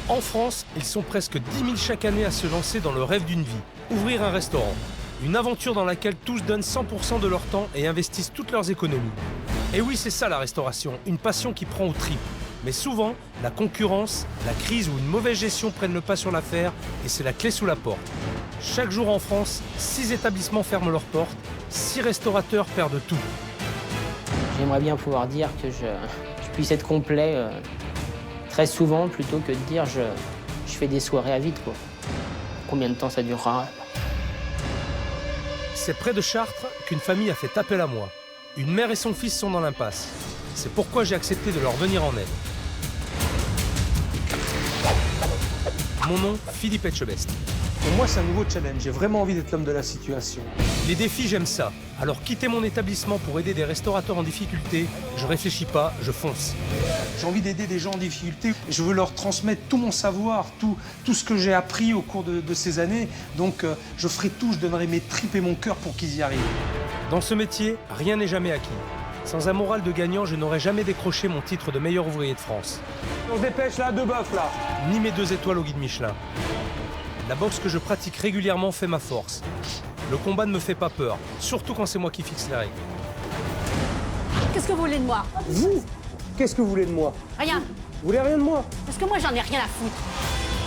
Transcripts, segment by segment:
En France, ils sont presque 10 000 chaque année à se lancer dans le rêve d'une vie, ouvrir un restaurant. Une aventure dans laquelle tous donnent 100% de leur temps et investissent toutes leurs économies. Et oui, c'est ça la restauration, une passion qui prend au tripes. Mais souvent, la concurrence, la crise ou une mauvaise gestion prennent le pas sur l'affaire et c'est la clé sous la porte. Chaque jour en France, 6 établissements ferment leurs portes, 6 restaurateurs perdent tout. J'aimerais bien pouvoir dire que je puisse être complet très souvent plutôt que de dire je fais des soirées à vide, quoi. Combien de temps ça durera? C'est près de Chartres qu'une famille a fait appel à moi. Une mère et son fils sont dans l'impasse. C'est pourquoi j'ai accepté de leur venir en aide. Mon nom, Philippe Etchebest. Pour moi, c'est un nouveau challenge. J'ai vraiment envie d'être l'homme de la situation. Les défis, j'aime ça. Alors quitter mon établissement pour aider des restaurateurs en difficulté, je réfléchis pas, je fonce. J'ai envie d'aider des gens en difficulté. Je veux leur transmettre tout mon savoir, tout ce que j'ai appris au cours de ces années. Donc, je ferai tout, je donnerai mes tripes et mon cœur pour qu'ils y arrivent. Dans ce métier, rien n'est jamais acquis. Sans un moral de gagnant, je n'aurais jamais décroché mon titre de meilleur ouvrier de France. On se dépêche là, 2 bœufs là. Ni mes 2 étoiles au guide Michelin. La boxe que je pratique régulièrement fait ma force. Le combat ne me fait pas peur, surtout quand c'est moi qui fixe les règles. Qu'est-ce que vous voulez de moi? Vous, qu'est-ce que vous voulez de moi? Rien. Vous voulez rien de moi? Parce que moi, j'en ai rien à foutre.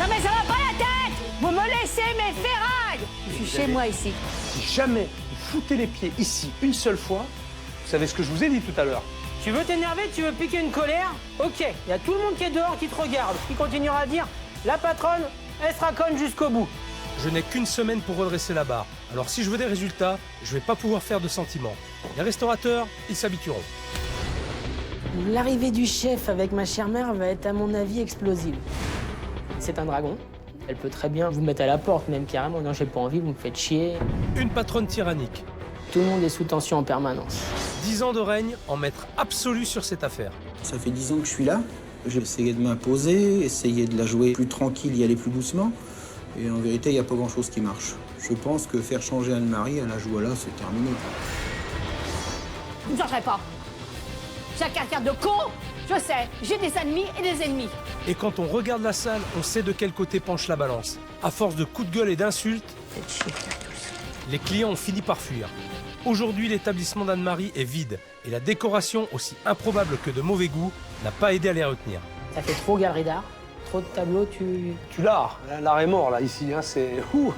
Non mais ça va pas la tête! Vous me laissez mes ferrailles! Je suis chez moi ici. Si jamais vous foutez les pieds ici une seule fois, vous savez ce que je vous ai dit tout à l'heure. Tu veux t'énerver, tu veux piquer une colère? Ok, il y a tout le monde qui est dehors qui te regarde, qui continuera à dire la patronne, elle sera conne jusqu'au bout. Je n'ai qu'une semaine pour redresser la barre. Alors si je veux des résultats, je vais pas pouvoir faire de sentiments. Les restaurateurs, ils s'habitueront. L'arrivée du chef avec ma chère mère va être à mon avis explosive. C'est un dragon. Elle peut très bien vous mettre à la porte, même carrément. Non, j'ai pas envie, vous me faites chier. Une patronne tyrannique. Tout le monde est sous tension en permanence. 10 ans de règne en maître absolu sur cette affaire. Ça fait 10 ans que je suis là. J'ai essayé de m'imposer, essayé de la jouer plus tranquille, y aller plus doucement. Et en vérité, il n'y a pas grand-chose qui marche. Je pense que faire changer Anne-Marie à la joie-là, c'est terminé. Vous ne changerez pas. J'ai quelqu'un de con, je sais. J'ai des ennemis et des ennemis. Et quand on regarde la salle, on sait de quel côté penche la balance. À force de coups de gueule et d'insultes, les clients ont fini par fuir. Aujourd'hui, l'établissement d'Anne-Marie est vide. Et la décoration, aussi improbable que de mauvais goût, n'a pas aidé à les retenir. Ça fait trop galerie d'art, trop de tableaux, tu... Tu l'as, l'art est mort là, ici, hein, c'est... Ouh.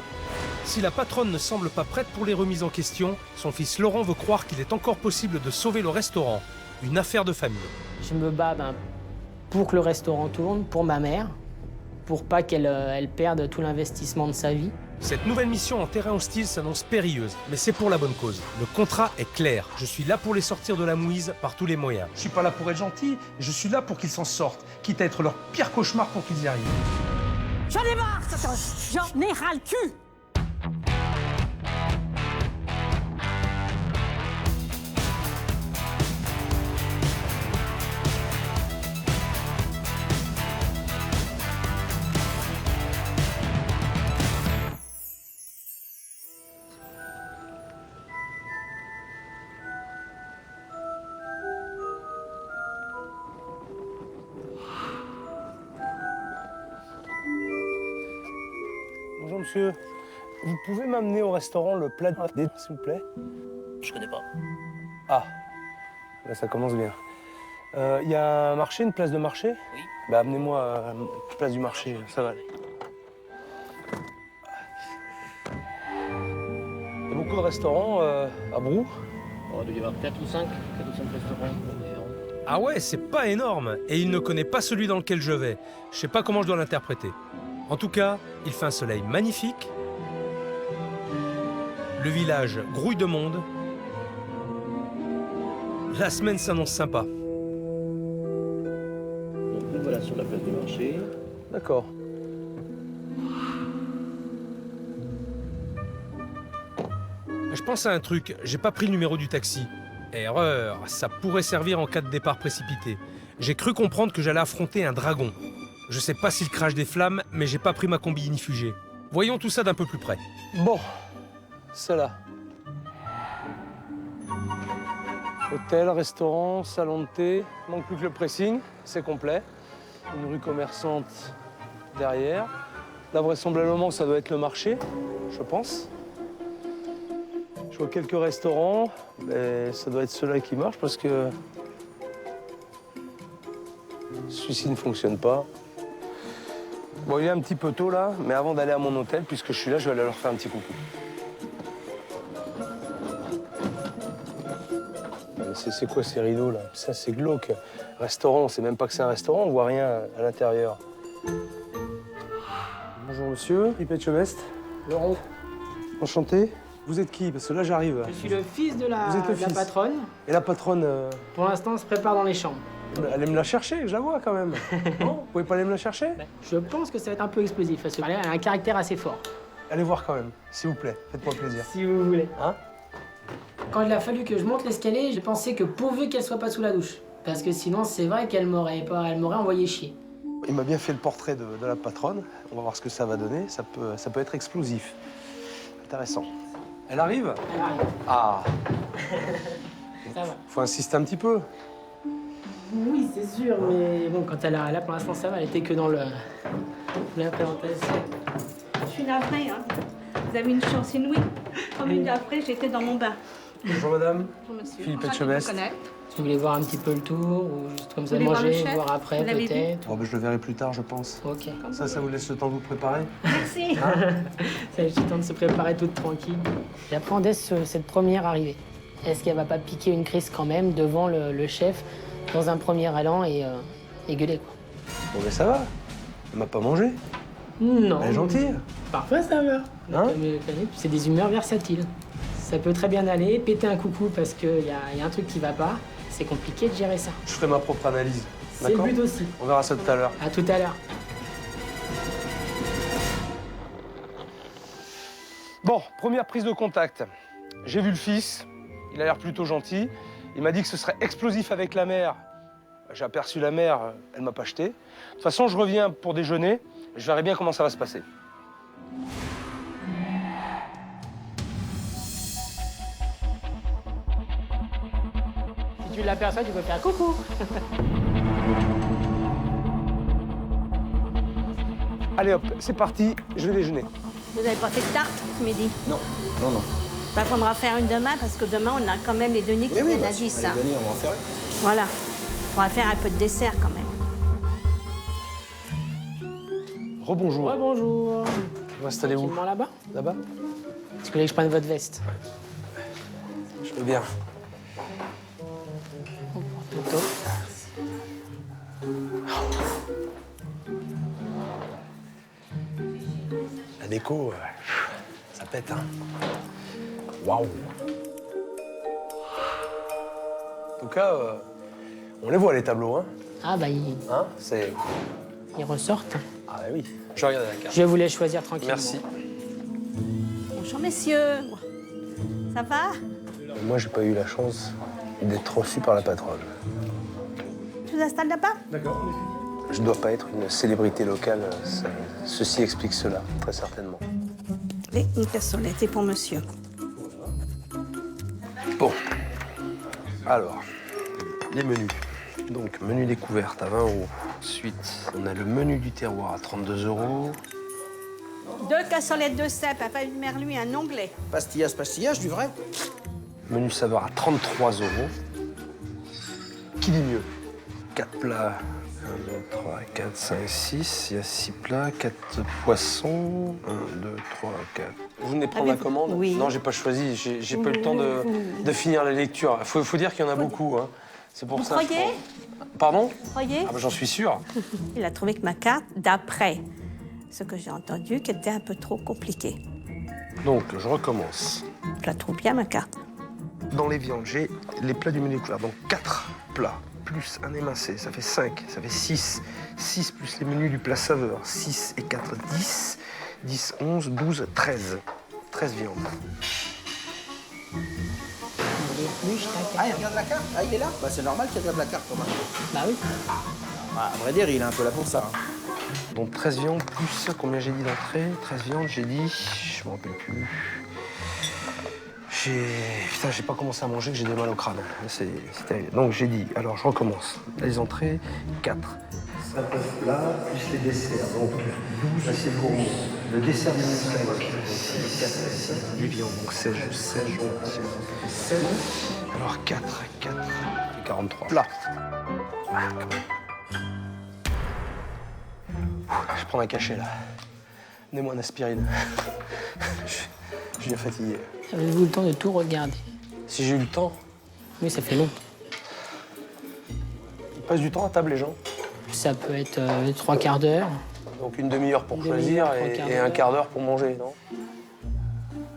Si la patronne ne semble pas prête pour les remises en question, son fils Laurent veut croire qu'il est encore possible de sauver le restaurant. Une affaire de famille. Je me bats pour que le restaurant tourne, pour ma mère, pour pas qu'elle perde tout l'investissement de sa vie. Cette nouvelle mission en terrain hostile s'annonce périlleuse, mais c'est pour la bonne cause. Le contrat est clair. Je suis là pour les sortir de la mouise par tous les moyens. Je suis pas là pour être gentil, je suis là pour qu'ils s'en sortent, quitte à être leur pire cauchemar pour qu'ils y arrivent. J'en ai marre, ça, j'en ai ras le cul. Bonjour monsieur, vous pouvez m'amener au restaurant le plat s'il vous plaît? Je connais pas. Ah, là ça commence bien. Il y a un marché, une place de marché? Oui. Bah amenez-moi à la place du marché, ça va aller. Il y a beaucoup de restaurants à Brou. On doit y avoir 4 ou 5 restaurants. Ah ouais, c'est pas énorme. Et il ne connaît pas celui dans lequel je vais. Je sais pas comment je dois l'interpréter. En tout cas, il fait un soleil magnifique. Le village grouille de monde. La semaine s'annonce sympa. Donc nous voilà sur la place du marché. D'accord. Je pense à un truc, j'ai pas pris le numéro du taxi. Erreur, ça pourrait servir en cas de départ précipité. J'ai cru comprendre que j'allais affronter un dragon. Je sais pas s'il crache des flammes, mais j'ai pas pris ma combi inifugée. Voyons tout ça d'un peu plus près. Bon, c'est là. Hôtel, restaurant, salon de thé. Manque plus que le pressing, c'est complet. Une rue commerçante derrière. Là, vraisemblablement, ça doit être le marché, je pense. Je vois quelques restaurants, mais ça doit être ceux-là qui marchent parce que celui-ci ne fonctionne pas. Bon, il est un petit peu tôt là, mais avant d'aller à mon hôtel, puisque je suis là, je vais aller leur faire un petit coucou. C'est quoi ces rideaux là? Ça, c'est glauque. Restaurant, on sait même pas que c'est un restaurant, on voit rien à l'intérieur. Bonjour monsieur, Philippe Etchebest. Laurent, Enchanté. Vous êtes qui? Parce que là, j'arrive. je suis le fils de la, Vous êtes le de la fils. patronne. Et la patronne, Pour l'instant, on se prépare dans les chambres. elle aime la chercher, je la vois quand même. Non? Vous pouvez pas aller me la chercher? Je pense que ça va être un peu explosif parce qu'elle a un caractère assez fort, Allez voir quand même, s'il vous plaît. Faites-moi plaisir. si vous voulez. Hein? Quand il a fallu que je monte l'escalier, j'ai pensé que pourvu qu'elle soit pas sous la douche. Parce que sinon, c'est vrai qu'elle m'aurait envoyé chier. Il m'a bien fait le portrait de la patronne. On va voir ce que ça va donner. Ça peut être explosif. Intéressant. Elle arrive? Elle arrive. Ah, Ça va. faut insister un petit peu. Oui, c'est sûr, mais bon, quand elle a là, pour l'instant, ça va. Elle était que dans la présentation. Je suis navrée, hein. Vous avez une chance inouïe. 3 minutes après, j'étais dans mon bain. Bonjour madame. Bonjour monsieur. Philippe Ravi de vous Etchebest. connaître. Si vous voulez voir un petit peu le tour, ou juste comme ça Vous voulez voir le manger, chef voir après Vous l'avez vu peut-être. Bon, ben, je le verrai plus tard, je pense. Ok. Ça vous laisse le temps de vous préparer? Merci. Ça laisse le temps de se préparer toute tranquille. J'appréhendais cette première arrivée. Est-ce qu'elle va pas piquer une crise quand même devant le chef dans un premier allant et gueuler quoi? Bon, mais ça va. Elle m'a pas mangé. Non. Elle est gentille. Parfois ça va. Hein? Mais c'est des humeurs versatiles. Ça peut très bien aller, péter un coucou parce qu'il y a un truc qui va pas. C'est compliqué de gérer ça. Je ferai ma propre analyse. C'est le D'accord? but aussi. On verra ça tout à l'heure. À tout à l'heure. Bon, première prise de contact. J'ai vu le fils. Il a l'air plutôt gentil. Il m'a dit que ce serait explosif avec la mère. J'ai aperçu la mère, elle m'a pas jeté. De toute façon, je reviens pour déjeuner. Je verrai bien comment ça va se passer. Si tu l'aperçois, tu peux faire coucou. Allez hop, c'est parti, je vais déjeuner. Vous n'avez pas fait de tarte ce midi? Non, non, non. Il faudra faire une demain parce que demain, on a quand même les Denis qui viennent à 10. Si on va les donner, on va en faire une. Voilà. Il faudra faire un peu de dessert quand même. Rebonjour. Ouais, bonjour. Vous installez où? Tranquillement là-bas. Là-bas? Est-ce que vous voulez que je prenne votre veste? Je veux bien. Plutôt. La déco, ça pète, hein. Waouh. En tout cas, on les voit, les tableaux, hein. Ah bah Hein? C'est... ils ressortent. Ah bah oui. Je regarde la carte. Je vous laisse choisir tranquillement. Merci. Bonjour messieurs. Ça va? Moi, j'ai pas eu la chance d'être reçu par la patronne. Je vous installe là-bas? Je dois pas être une célébrité locale. Ceci explique cela, très certainement. Et une cassolette, c'est pour monsieur. Bon. Alors, les menus. Donc, menu découverte à 20 €. Ensuite, on a le menu du terroir à 32 €. 2 cassolettes de cèpe, un pavé de merlu et un onglet. Pastillage, du vrai. Menu saveur à 33 €. Qui dit mieux? 4 plats. 1, 2, 3, 4, 5, 6. Il y a 6 plats, 4 poissons. 1, 2, 3, 4. Vous venez prendre la commande? Oui. Non, j'ai pas choisi. J'ai pas eu le temps de finir la lecture. Faut dire qu'il y en a beaucoup. Hein. C'est pour Vous ça. croyez? Pardon? Croyez? Ah bah, j'en suis sûr. Il a trouvé que ma carte, d'après ce que j'ai entendu, qui était un peu trop compliquée. Donc, je recommence. Je la trouve bien, ma carte. Dans les viandes, j'ai les plats du menu découvert. Donc 4 plats, plus un émincé, ça fait 5, ça fait 6. 6 plus les menus du plat saveur. 6 et 4, 10. 10, 11, 12, 13. 13 viandes. Ah, il regarde la carte? Ah, il est là? Bah, c'est normal qu'il regarde la carte, Thomas. Bah oui. Ah, à vrai dire, il est un peu là pour ça. Hein. Donc 13 viandes plus combien j'ai dit d'entrée? 13 viandes, j'ai dit... Je me rappelle plus. Putain, j'ai pas commencé à manger que j'ai des mal au crâne. C'est terrible. Donc j'ai dit, alors je recommence. Les entrées, 4, Ça passe là, plus les desserts. Donc 12 assez gourmand. Le dessert du Moussel, 6, 8 viandes, donc 16, 16. Alors 4, 43. Plat. Je prends un cachet là. Donnez-moi une aspirine. Je suis bien fatigué. Avez-vous le temps de tout regarder? Si j'ai eu le temps, Oui, ça fait long. ils passent du temps à table les gens. Ça peut être 3 quarts d'heure. Donc une demi-heure pour Une choisir demi-heure, 3 quarts et un d'heure. quart d'heure pour manger, non?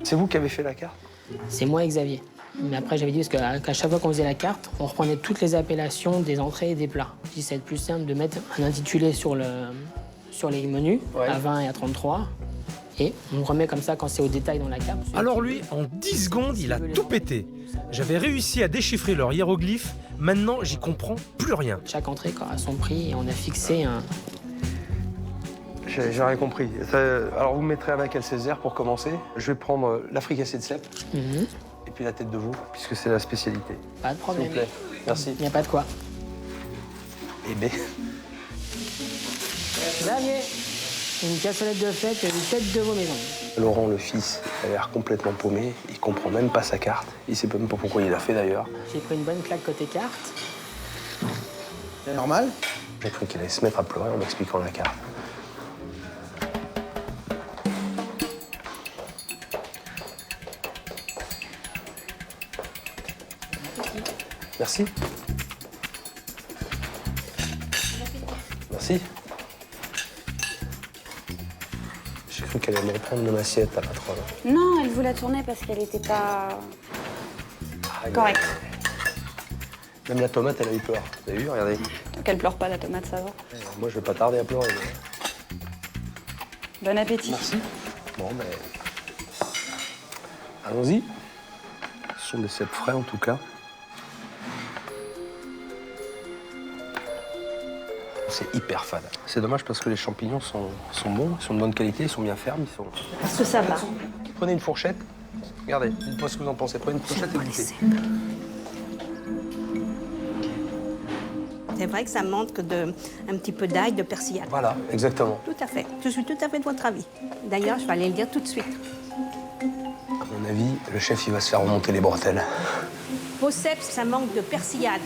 C'est vous qui avez fait la carte? C'est moi et Xavier. Mais après, j'avais dit parce qu'à chaque fois qu'on faisait la carte, on reprenait toutes les appellations des entrées et des plats. Je dis, ça va être plus simple de mettre un intitulé sur les menus, Ouais. à 20 et à 33. Et on remet comme ça quand c'est au détail dans la carte. Alors lui, en 10 secondes, il a tout pété. J'avais réussi à déchiffrer leurs hiéroglyphes, maintenant j'y comprends plus rien. Chaque entrée a son prix et on a fixé un... J'ai rien compris. Alors vous me mettrez avec El Césaire pour commencer. Je vais prendre la fricassée de cèpe Mhm. et puis la tête de veau, puisque c'est la spécialité. Pas de S'il problème. vous plaît. Merci. Il n'y a pas de quoi. Et B. Xavier, une cassolette de fête et une tête de veau maison. Laurent, le fils, il a l'air complètement paumé. Il comprend même pas sa carte. Il sait même pas pourquoi il l'a fait d'ailleurs. J'ai pris une bonne claque côté carte. C'est normal? J'ai cru qu'il allait se mettre à pleurer en m'expliquant la carte. Merci. Merci. J'ai cru qu'elle allait me reprendre mon assiette, la patronne. Non, elle vous la tournait parce qu'elle était pas... correcte. Même la tomate, elle a eu peur. Vous avez vu, regardez. Donc elle pleure pas, la tomate, ça va. Moi, je vais pas tarder à pleurer. mais- Bon appétit. Merci. Bon, ben... allons-y. Ce sont des cèpes frais, en tout cas. C'est hyper fade. C'est dommage parce que les champignons sont bons, ils sont de bonne qualité, ils sont bien fermes, ils sont... Parce que ça va. Prenez une fourchette. Regardez, dites-moi ce que vous en pensez. Prenez une fourchette et goûtez. C'est vrai que ça manque un petit peu d'ail, de persillade. Voilà, exactement. Tout à fait. Je suis tout à fait de votre avis. D'ailleurs, je vais aller le dire tout de suite. À mon avis, le chef, il va se faire remonter les bretelles. Vos cèpes, ça manque de persillade.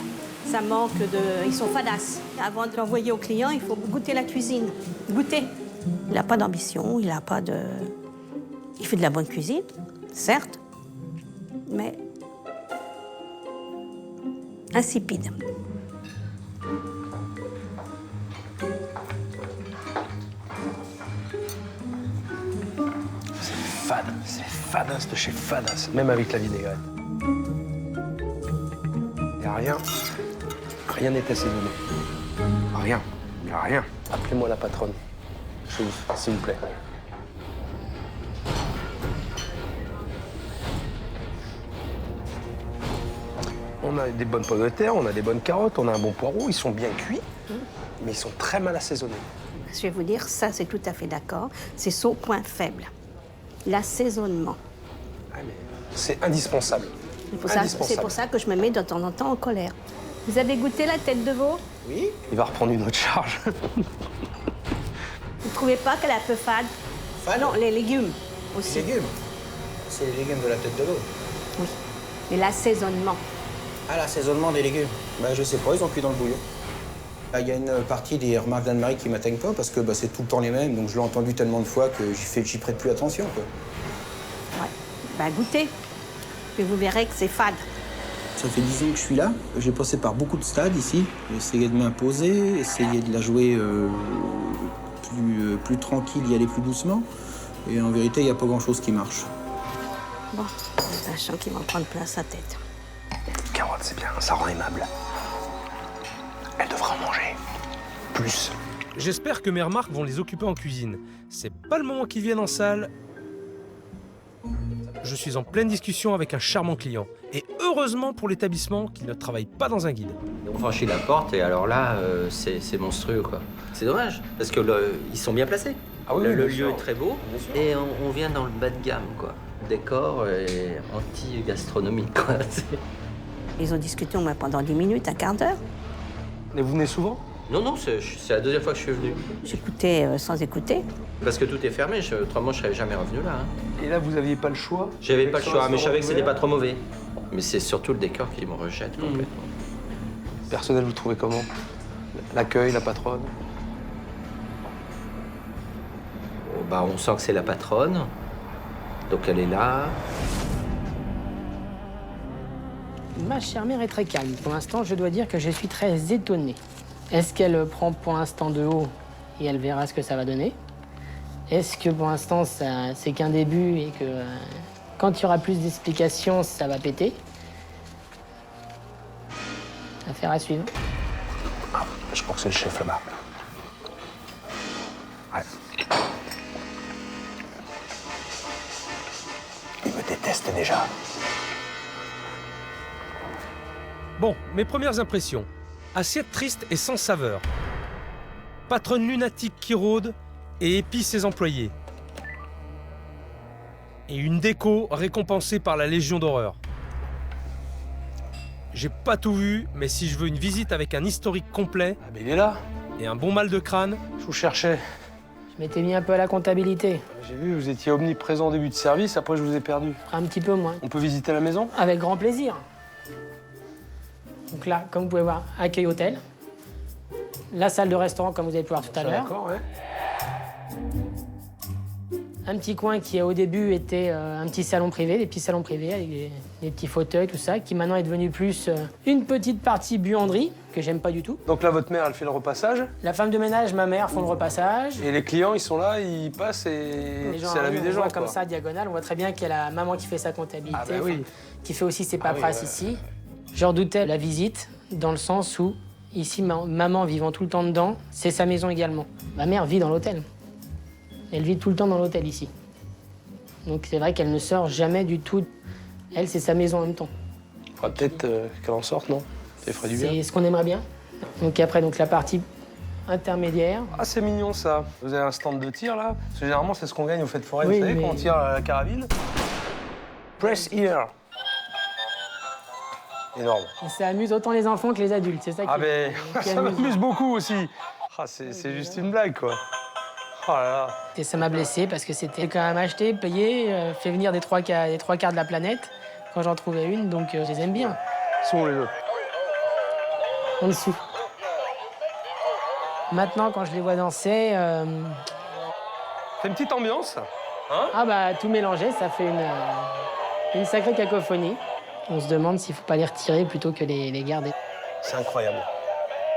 Ça manque de... Ils sont fadasses. Avant de l'envoyer au client, il faut goûter la cuisine. Goûter. Il n'a pas d'ambition, il n'a pas de... Il fait de la bonne cuisine, certes, mais insipide. C'est fadasse de chez fadasse, même avec la vinaigrette. Il n'y a rien n'est assaisonné. Rien, il n'y a rien. Appelez-moi la patronne, s'il vous plaît. On a des bonnes pommes de terre, on a des bonnes carottes, on a un bon poireau, ils sont bien cuits, mais ils sont très mal assaisonnés. Je vais vous dire, ça, c'est tout à fait d'accord. C'est son point faible. L'assaisonnement. Ah, mais c'est indispensable. C'est pour ça que je me mets de temps en temps en colère. Vous avez goûté la tête de veau? Oui. Il va reprendre une autre charge. Vous ne trouvez pas qu'elle est un peu fade? Fade? Non, les légumes aussi. Les légumes? C'est les légumes de la tête de veau. Oui. Mais l'assaisonnement. Ah, l'assaisonnement des légumes? Bah, je sais pas, ils ont cuit dans le bouillon. Il y a une partie des remarques d'Anne-Marie qui m'atteignent pas parce que c'est tout le temps les mêmes, donc je l'ai entendu tellement de fois que j'y prête plus attention, quoi. Ouais. Ben, goûtez. Et vous verrez que c'est fade. Ça fait 10 ans que je suis là. J'ai passé par beaucoup de stades ici. J'ai essayé de m'imposer, essayé de la jouer plus tranquille, y aller plus doucement. Et en vérité, il n'y a pas grand-chose qui marche. Bon, sachant qu'ils vont prendre plein sa tête. Carotte, c'est bien, ça rend aimable. Elle devrait en manger. Plus. J'espère que mes remarques vont les occuper en cuisine. C'est pas le moment qu'ils viennent en salle. Je suis en pleine discussion avec un charmant client. Et heureusement pour l'établissement qu'il ne travaille pas dans un guide. On franchit la porte et alors là, c'est monstrueux, quoi. C'est dommage, parce que ils sont bien placés. Ah oui, le bien lieu sûr. est très beau et on vient dans le bas de gamme, quoi. Décor et anti-gastronomie, quoi. Ils ont discuté au moins pendant 10 minutes, un quart d'heure. Et vous venez souvent? Non, non, c'est la deuxième fois que je suis venu. J'écoutais sans écouter. Parce que tout est fermé, autrement je serais jamais revenu là. Hein. Et là, vous aviez pas le choix? J'avais pas le choix, mais je savais que c'était pas trop mauvais. Mais c'est surtout le décor qui me rejette complètement. Personnel, vous le trouvez comment? L'accueil, la patronne? Oh, bah, on sent que c'est la patronne, donc elle est là. Ma chère mère est très calme. Pour l'instant, je dois dire que je suis très étonné. Est-ce qu'elle prend pour l'instant de haut et elle verra ce que ça va donner? Est-ce que pour l'instant, c'est qu'un début et que quand il y aura plus d'explications, ça va péter? Affaire à suivre. Ah, je crois que c'est le chef là-bas. Ouais. Il me déteste déjà. Bon, mes premières impressions. Assiette triste et sans saveur. Patronne lunatique qui rôde et épie ses employés. Et une déco récompensée par la Légion d'horreur. J'ai pas tout vu, mais si je veux une visite avec un historique complet... Ah, mais il est là. Et un bon mal de crâne... Je vous cherchais. Je m'étais mis un peu à la comptabilité. J'ai vu, vous étiez omniprésent au début de service, après je vous ai perdu. Un petit peu moins. On peut visiter la maison? Avec grand plaisir. Donc là, comme vous pouvez voir, accueil hôtel. La salle de restaurant, comme vous allez pouvoir tout à l'heure. D'accord, ouais. Un petit coin qui, au début, était un petit salon privé, des petits salons privés avec des petits fauteuils, tout ça, qui maintenant est devenu plus une petite partie buanderie, que j'aime pas du tout. Donc là, votre mère, elle fait le repassage? La femme de ménage, ma mère, font le repassage. Et les clients, ils sont là, ils passent et c'est à la vue des gens, on voit quoi. comme ça, diagonale. On voit très bien qu'il y a la maman qui fait sa comptabilité, Ah bah oui. qui fait aussi ses paperasses ici. Je redoutais la visite, dans le sens où, ici, maman vivant tout le temps dedans, c'est sa maison également. Ma mère vit dans l'hôtel. Elle vit tout le temps dans l'hôtel ici. Donc c'est vrai qu'elle ne sort jamais du tout. Elle, c'est sa maison en même temps. Il faudra peut-être qu'elle en sorte, non? Ça ferait du bien. C'est ce qu'on aimerait bien. Donc après, donc, la partie intermédiaire. Ah, c'est mignon, ça. Vous avez un stand de tir, là? Parce que généralement, c'est ce qu'on gagne au fête foraine. Oui, vous savez, mais- quand on tire à la carabine? Press here. Énorme. Et ça amuse autant les enfants que les adultes, c'est ça Ah, ben, qui ça amuse. m'amuse beaucoup aussi. Ah, c'est juste une blague, quoi. Oh là là. Et ça m'a blessé parce que c'était quand même acheté, payé, fait venir des trois quarts de la planète quand j'en trouvais une, donc je les aime bien. Ils sont où, les autres? En dessous. Maintenant, quand je les vois danser, C'est une petite ambiance, hein? ah bah tout mélangé, ça fait une sacrée cacophonie. On se demande s'il faut pas les retirer plutôt que les garder. C'est incroyable.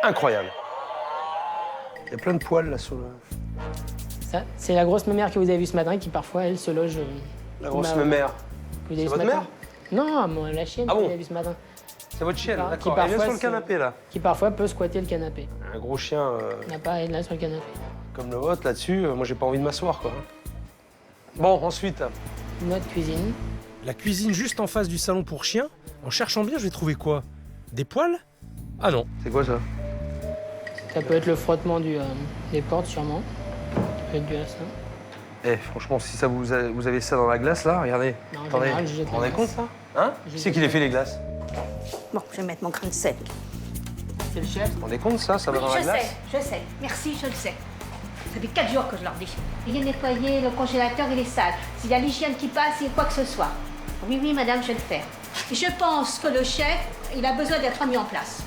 Incroyable. Il y a plein de poils, là, sur le... Ça, c'est la grosse mémère que vous avez vue ce matin qui parfois, elle, se loge. La grosse mémère. Que vous avez C'est vue ce votre matin. Non, moi, la chienne Ah que bon vous avez vue ce matin. C'est votre chienne, Qui d'accord. Elle est parfois sur le se- canapé, là. Qui parfois peut squatter le canapé. Un gros chien Il n'a pas à être là sur le canapé. comme le vôtre, là-dessus, moi, j'ai pas envie de m'asseoir, quoi. Bon, ensuite... Notre cuisine. La cuisine juste en face du salon pour chiens. En cherchant bien, je vais trouver quoi? Des poils? Ah non. C'est quoi, ça? Ça peut être le frottement des portes, sûrement. Ça peut être dû à ça. Eh, franchement, si ça vous avez ça dans la glace, là, regardez. Non, en Attendez, général, je jette vous la vous rendez glace. compte, ça? Hein? Qui c'est qui les fait, les glaces? Bon, je vais mettre mon grain de sel. C'est le chef. Vous vous rendez compte, ça va dans la je glace? sais, je sais. Merci, je le sais. Ça fait 4 jours que je leur dis. Veuillez nettoyer le congélateur, il est sale. S'il y a l'hygiène qui passe, il y a quoi que ce soit. Oui, oui, madame, je vais le faire. Et je pense que le chef, il a besoin d'être mis en place.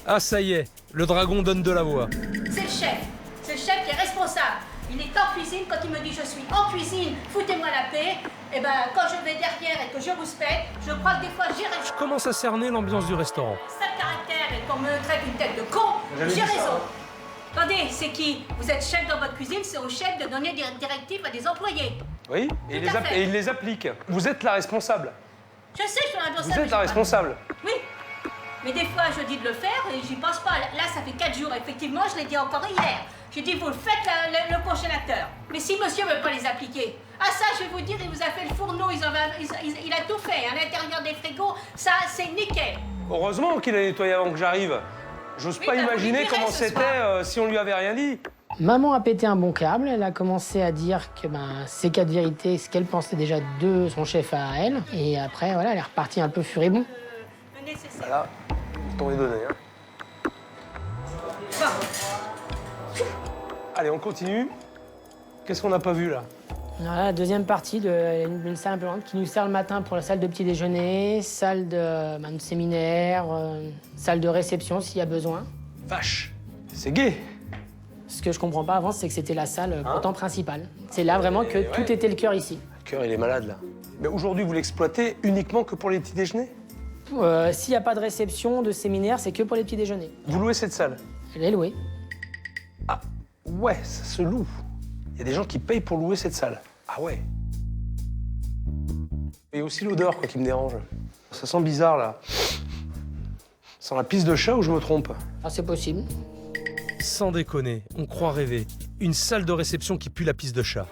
Ah ça y est, le dragon donne de la voix. C'est le chef. C'est le chef qui est responsable. Il est en cuisine quand il me dit je suis en cuisine, foutez-moi la paix. Et ben quand je vais derrière et que je vous specte, je crois que des fois j'ai raison. Je commence à cerner l'ambiance du restaurant. Sale caractère et qu'on me traite une tête de con, J'avais j'ai dit ça. raison. Attendez, c'est qui? Vous êtes chef dans votre cuisine, c'est au chef de donner des directives à des employés. Oui, et Tout à fait. il les applique. Vous êtes la responsable. Je sais, je suis la Vous êtes la responsable. Oui. Mais des fois, je dis de le faire et j'y pense pas. Là, ça fait 4 jours, effectivement, je l'ai dit encore hier. J'ai dit, vous le faites, le congélateur. Mais si monsieur veut pas les appliquer, ah ça, je vais vous dire, il vous a fait le fourneau, il a tout fait. À l'intérieur des frigos, ça, c'est nickel. Heureusement qu'il a nettoyé avant que j'arrive. J'ose Oui, pas bah, vous imaginer lui direz comment ce c'était soir. si on lui avait rien dit. Maman a pété un bon câble. Elle a commencé à dire que c'est qu'à vérité, ce qu'elle pensait déjà de son chef à elle. Et après, voilà, elle est repartie un peu furibond. Le nécessaire. Voilà, le temps est donné. Hein. Allez, on continue. Qu'est-ce qu'on n'a pas vu, là? Voilà, la deuxième partie d'une salle un peu grande qui nous sert le matin pour la salle de petit déjeuner, salle de séminaire, salle de réception s'il y a besoin. Vache, c'est gai. Ce que je comprends pas avant, c'est que c'était la salle pourtant principale. C'est là vraiment que tout était le cœur ici. Le cœur, il est malade, là. Mais aujourd'hui, vous l'exploitez uniquement que pour les petits déjeuners? S'il n'y a pas de réception, de séminaire, c'est que pour les petits déjeuners. Vous louez cette salle? Elle est louée. Ah, ouais, ça se loue. Il y a des gens qui payent pour louer cette salle. Ah ouais. Il y a aussi l'odeur, quoi, qui me dérange. Ça sent bizarre, là. Ça sent la pisse de chat ou je me trompe? Ah, c'est possible. Sans déconner, on croit rêver. Une salle de réception qui pue la pisse de chat.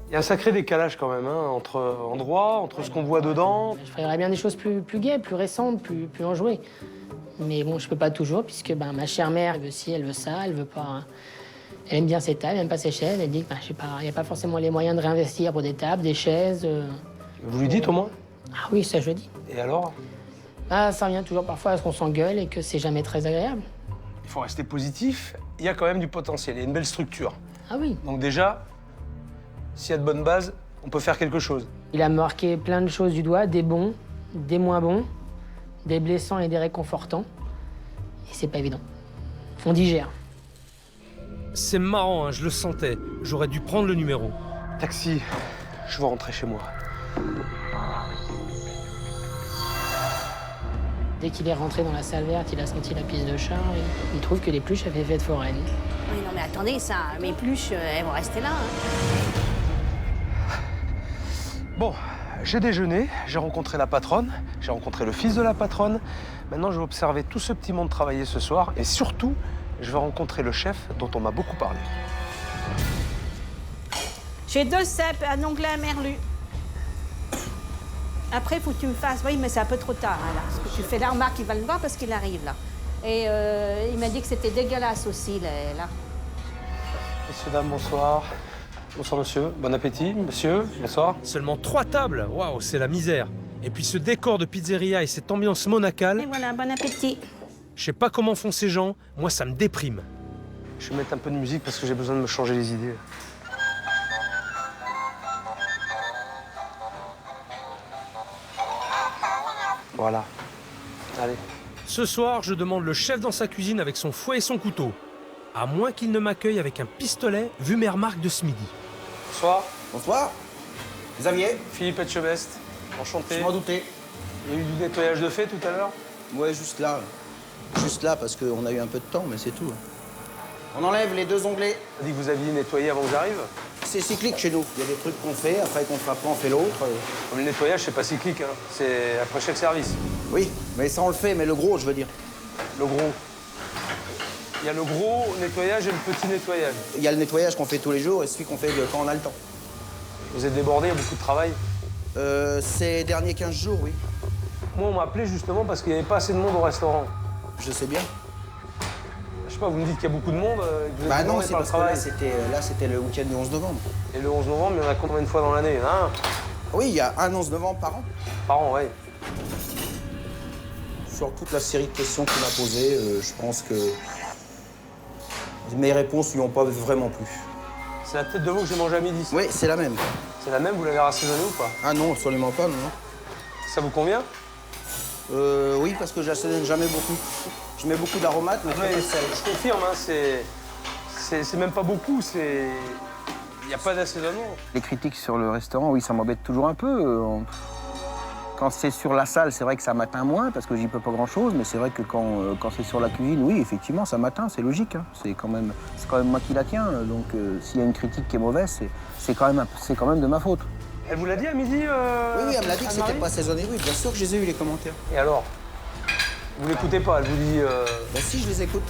Il y a un sacré décalage quand même, hein, entre endroits, entre ce qu'on voit dedans. Je ferais bien des choses plus gaies, plus récentes, plus enjouées. Mais bon, je peux pas toujours, puisque ma chère mère, elle veut ci, elle veut ça, elle veut pas... Elle aime bien ses tables, elle aime pas ses chaises. Elle dit qu'il n'y a pas forcément les moyens de réinvestir pour des tables, des chaises. Vous lui dites au moins? Ah oui, ça je le dis. Et alors? Ah, ça revient toujours parfois à ce qu'on s'engueule et que c'est jamais très agréable. Il faut rester positif. Il y a quand même du potentiel, il y a une belle structure. Ah oui. Donc déjà, s'il y a de bonnes bases, on peut faire quelque chose. Il a marqué plein de choses du doigt, des bons, des moins bons, des blessants et des réconfortants. Et c'est pas évident. On digère. C'est marrant, hein, je le sentais. J'aurais dû prendre le numéro. Taxi, je veux rentrer chez moi. Dès qu'il est rentré dans la salle verte, il a senti la pisse de chat. Et il trouve que les pluches avaient fait de foraine. Oui, non, mais attendez, ça, mes pluches, elles vont rester là. Bon, j'ai déjeuné, j'ai rencontré la patronne, j'ai rencontré le fils de la patronne. Maintenant, je vais observer tout ce petit monde travailler ce soir. Et surtout, je vais rencontrer le chef dont on m'a beaucoup parlé. J'ai 2 cèpes, un onglet, un merlu. Après, il faut que tu me fasses... Oui, mais c'est un peu trop tard, hein, là. Ce que tu fais là, remarque, il va le voir parce qu'il arrive, là. Et il m'a dit que c'était dégueulasse aussi, là. Messieurs, dames, bonsoir. Bonsoir, monsieur. Bon appétit, monsieur. Bonsoir. Seulement 3 tables, waouh, c'est la misère. Et puis ce décor de pizzeria et cette ambiance monacale. Et voilà, bon appétit. Je sais pas comment font ces gens, moi ça me déprime. Je vais mettre un peu de musique parce que j'ai besoin de me changer les idées. Voilà. Allez. Ce soir, je demande le chef dans sa cuisine avec son fouet et son couteau. À moins qu'il ne m'accueille avec un pistolet, vu mes remarques de ce midi. Bonsoir. Bonsoir. Xavier. Philippe Etchebest. Enchanté. Je m'en doutais. Il y a eu du nettoyage de fait tout à l'heure? Ouais, juste là. Juste là, parce qu'on a eu un peu de temps, mais c'est tout. On enlève les 2 onglets. On a dit que vous aviez nettoyé avant que j'arrive? C'est cyclique chez nous. Il y a des trucs qu'on fait, après qu'on fera pas, on fait l'autre. Le nettoyage, c'est pas cyclique, hein. C'est après chaque service. Oui, mais ça on le fait, mais le gros, je veux dire. Le gros. Il y a le gros nettoyage et le petit nettoyage. Il y a le nettoyage qu'on fait tous les jours et celui qu'on fait quand on a le temps. Vous êtes débordé, il y a beaucoup de travail? Ces derniers 15 jours, oui. Moi, on m'a appelé justement parce qu'il n'y avait pas assez de monde au restaurant. Je sais bien. Je sais pas, vous me dites qu'il y a beaucoup de monde, que vous êtes Bah non, débordé c'est par le parce que travail. là, c'était le week-end du 11 novembre. Et le 11 novembre, il y en a combien de fois dans l'année? Il y en a un? Oui, il y a un 11 novembre par an. Par an, oui. Sur toute la série de questions qu'il m'a posées, je pense que mes réponses lui ont pas vraiment plu. C'est la tête de veau que j'ai mangée à midi. Oui, c'est la même. C'est la même, vous l'avez rassaisonnée ou pas? Ah non, absolument pas, non. Ça vous convient? Oui, parce que j'assaisonne jamais beaucoup. Je mets beaucoup d'aromates, mais très peu de sel. Je confirme, hein, c'est même pas beaucoup, c'est... Il n'y a pas d'assaisonnement. Les critiques sur le restaurant, oui, ça m'embête toujours un peu. Quand c'est sur la salle, c'est vrai que ça m'atteint moins, parce que j'y peux pas grand-chose, mais c'est vrai que quand c'est sur la cuisine, oui, effectivement, ça m'atteint, c'est logique. Hein. C'est quand même moi qui la tiens, donc s'il y a une critique qui est mauvaise, c'est quand même de ma faute. Elle vous l'a dit à midi Oui, elle me l'a dit que c'était pas assaisonné, oui, bien sûr que je les ai eu les commentaires. Et alors? Vous l'écoutez pas, elle vous dit... Ben si, je les écoute.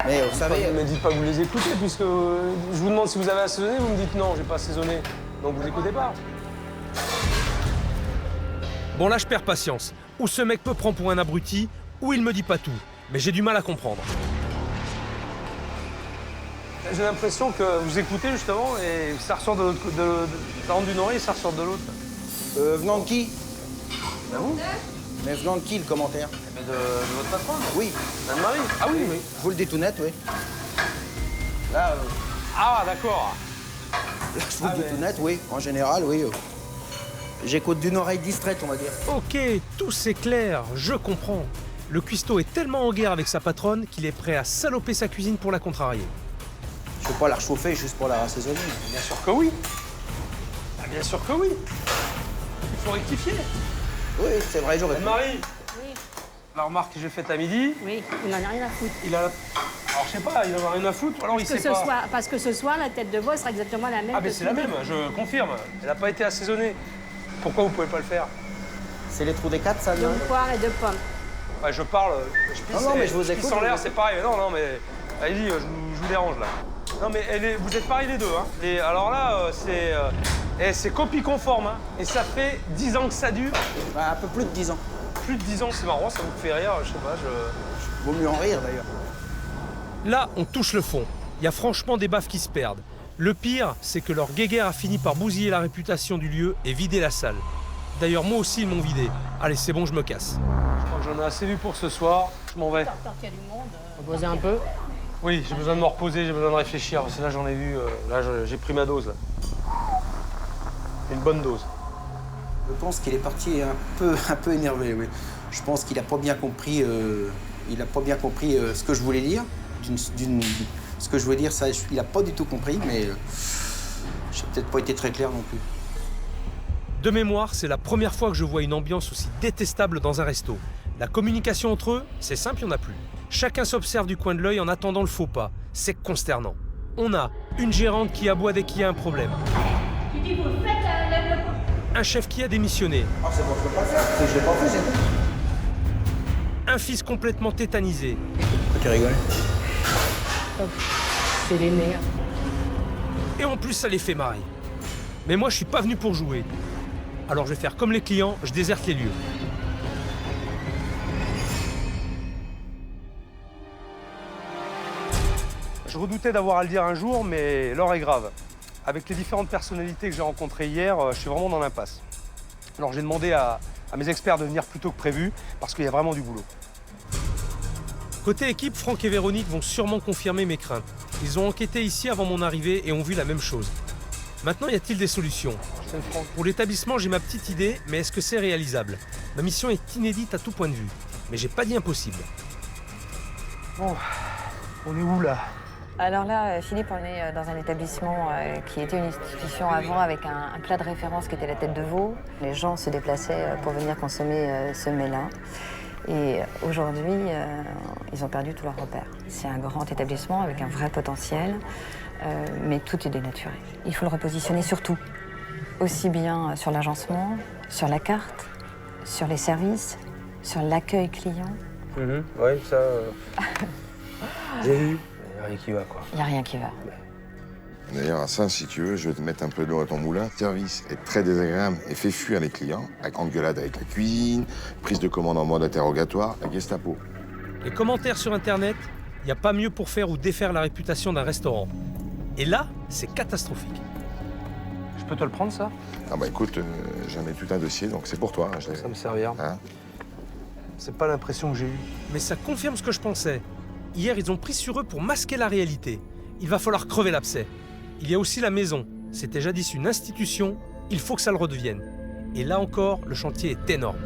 Mais vous savez... Ne me dites pas que vous les écoutez, puisque je vous demande si vous avez assaisonné, vous me dites non, j'ai pas assaisonné. Donc vous écoutez pas. Bon là je perds patience. Ou ce mec me prend pour un abruti, ou il me dit pas tout. Mais j'ai du mal à comprendre. J'ai l'impression que vous écoutez justement et ça ressort de l'autre côté. Ça rentre d'une oreille et ça ressort de l'autre. Venant de qui? Ben vous? Mais venant de qui le commentaire? Mais de votre patronne? Oui. Anne-Marie? Ah oui, oui. Je vous le dis tout net, oui. Là, Ah, d'accord. là je vous le dis tout net, oui. En général, oui. J'écoute d'une oreille distraite, on va dire. Ok, tout c'est clair, je comprends. Le cuistot est tellement en guerre avec sa patronne qu'il est prêt à saloper sa cuisine pour la contrarier. Je peux pas la réchauffer juste pour la assaisonner. Bien sûr que oui. Ah, bien sûr que oui. Il faut rectifier. Oui, c'est vrai, j'aurais pu. Anne-Marie, Oui, la remarque que j'ai faite à midi, oui, il n'en a rien à foutre. il a... Alors, je sais pas, il en a rien à foutre, ou alors il sait pas. Parce que ce soir, la tête de veau sera exactement la même. Ah, mais que c'est la ce même, midi. je confirme. Elle n'a pas été assaisonnée. Pourquoi vous pouvez pas le faire? C'est les trous des quatre, ça, non? De poire et de pommes. Ouais, je parle, je pisse, Non, mais je vous je écoute, pisse en l'air, je vous c'est pareil. Non, mais allez-y, je vous dérange là. Non, mais vous êtes pareils les deux. Hein. Et alors là, c'est copie conforme. Hein. Et ça fait 10 ans que ça dure. Bah, un peu plus de 10 ans. Plus de 10 ans, c'est marrant, ça vous fait rire, je sais pas. Vaut mieux en rire, d'ailleurs. Là, on touche le fond. Il y a franchement des baffes qui se perdent. Le pire, c'est que leur guéguerre a fini par bousiller la réputation du lieu et vider la salle. D'ailleurs, moi aussi, ils m'ont vidé. Allez, c'est bon, je me casse. Je crois que j'en ai assez vu pour ce soir. Je m'en vais. Tant qu'il y a du monde. Reposer un peu. Oui, j'ai besoin de me reposer, j'ai besoin de réfléchir. Parce que là, j'en ai vu. Là, j'ai pris ma dose. Là. Une bonne dose. Je pense qu'il est parti un peu énervé, oui. Je pense qu'il n'a pas bien compris, ce que je voulais dire. Ce que je voulais dire, ça, il n'a pas du tout compris, mais j'ai peut-être pas été très clair non plus. De mémoire, c'est la première fois que je vois une ambiance aussi détestable dans un resto. La communication entre eux, c'est simple, il n'y en a plus. Chacun s'observe du coin de l'œil en attendant le faux pas. C'est consternant. On a une gérante qui aboie dès qu'il y a un problème. Tu dis, vous faites Un chef qui a démissionné. Ah, c'est bon, je peux pas le faire. Je l'ai pas fait, c'est tout. Un fils complètement tétanisé. Pourquoi tu rigoles? C'est les nerfs. Et en plus, ça les fait marrer. Mais moi, je suis pas venu pour jouer. Alors je vais faire comme les clients, je déserte les lieux. Je redoutais d'avoir à le dire un jour, mais l'heure est grave. Avec les différentes personnalités que j'ai rencontrées hier, je suis vraiment dans l'impasse. Alors j'ai demandé à mes experts de venir plus tôt que prévu, parce qu'il y a vraiment du boulot. Côté équipe, Franck et Véronique vont sûrement confirmer mes craintes. Ils ont enquêté ici avant mon arrivée et ont vu la même chose. Maintenant, y a-t-il des solutions? Pour l'établissement, j'ai ma petite idée, mais est-ce que c'est réalisable? Ma mission est inédite à tout point de vue, mais j'ai pas dit impossible. Bon, on est où là? Alors là, Philippe, on est dans un établissement qui était une institution avant avec un plat de référence qui était la tête de veau. Les gens se déplaçaient pour venir consommer ce mets-là. Et aujourd'hui, ils ont perdu tous leurs repères. C'est un grand établissement avec un vrai potentiel, mais tout est dénaturé. Il faut le repositionner sur tout, aussi bien sur l'agencement, sur la carte, sur les services, sur l'accueil client. Oui, ça... j'ai vu. Il n'y a rien qui va, quoi. Il n'y a rien qui va. D'ailleurs, à ça, si tu veux, je vais te mettre un peu de l'eau à ton moulin. Le service est très désagréable et fait fuir les clients. Avec engueulade avec la cuisine, prise de commande en mode interrogatoire, la Gestapo. Les commentaires sur Internet, il n'y a pas mieux pour faire ou défaire la réputation d'un restaurant. Et là, c'est catastrophique. Je peux te le prendre, ça? Ah bah écoute, j'en ai tout un dossier, donc c'est pour toi. Hein, ça me servir. Hein? C'est pas l'impression que j'ai eue. Mais ça confirme ce que je pensais. Hier, ils ont pris sur eux pour masquer la réalité. Il va falloir crever l'abcès. Il y a aussi la maison. C'était jadis une institution, il faut que ça le redevienne. Et là encore, le chantier est énorme.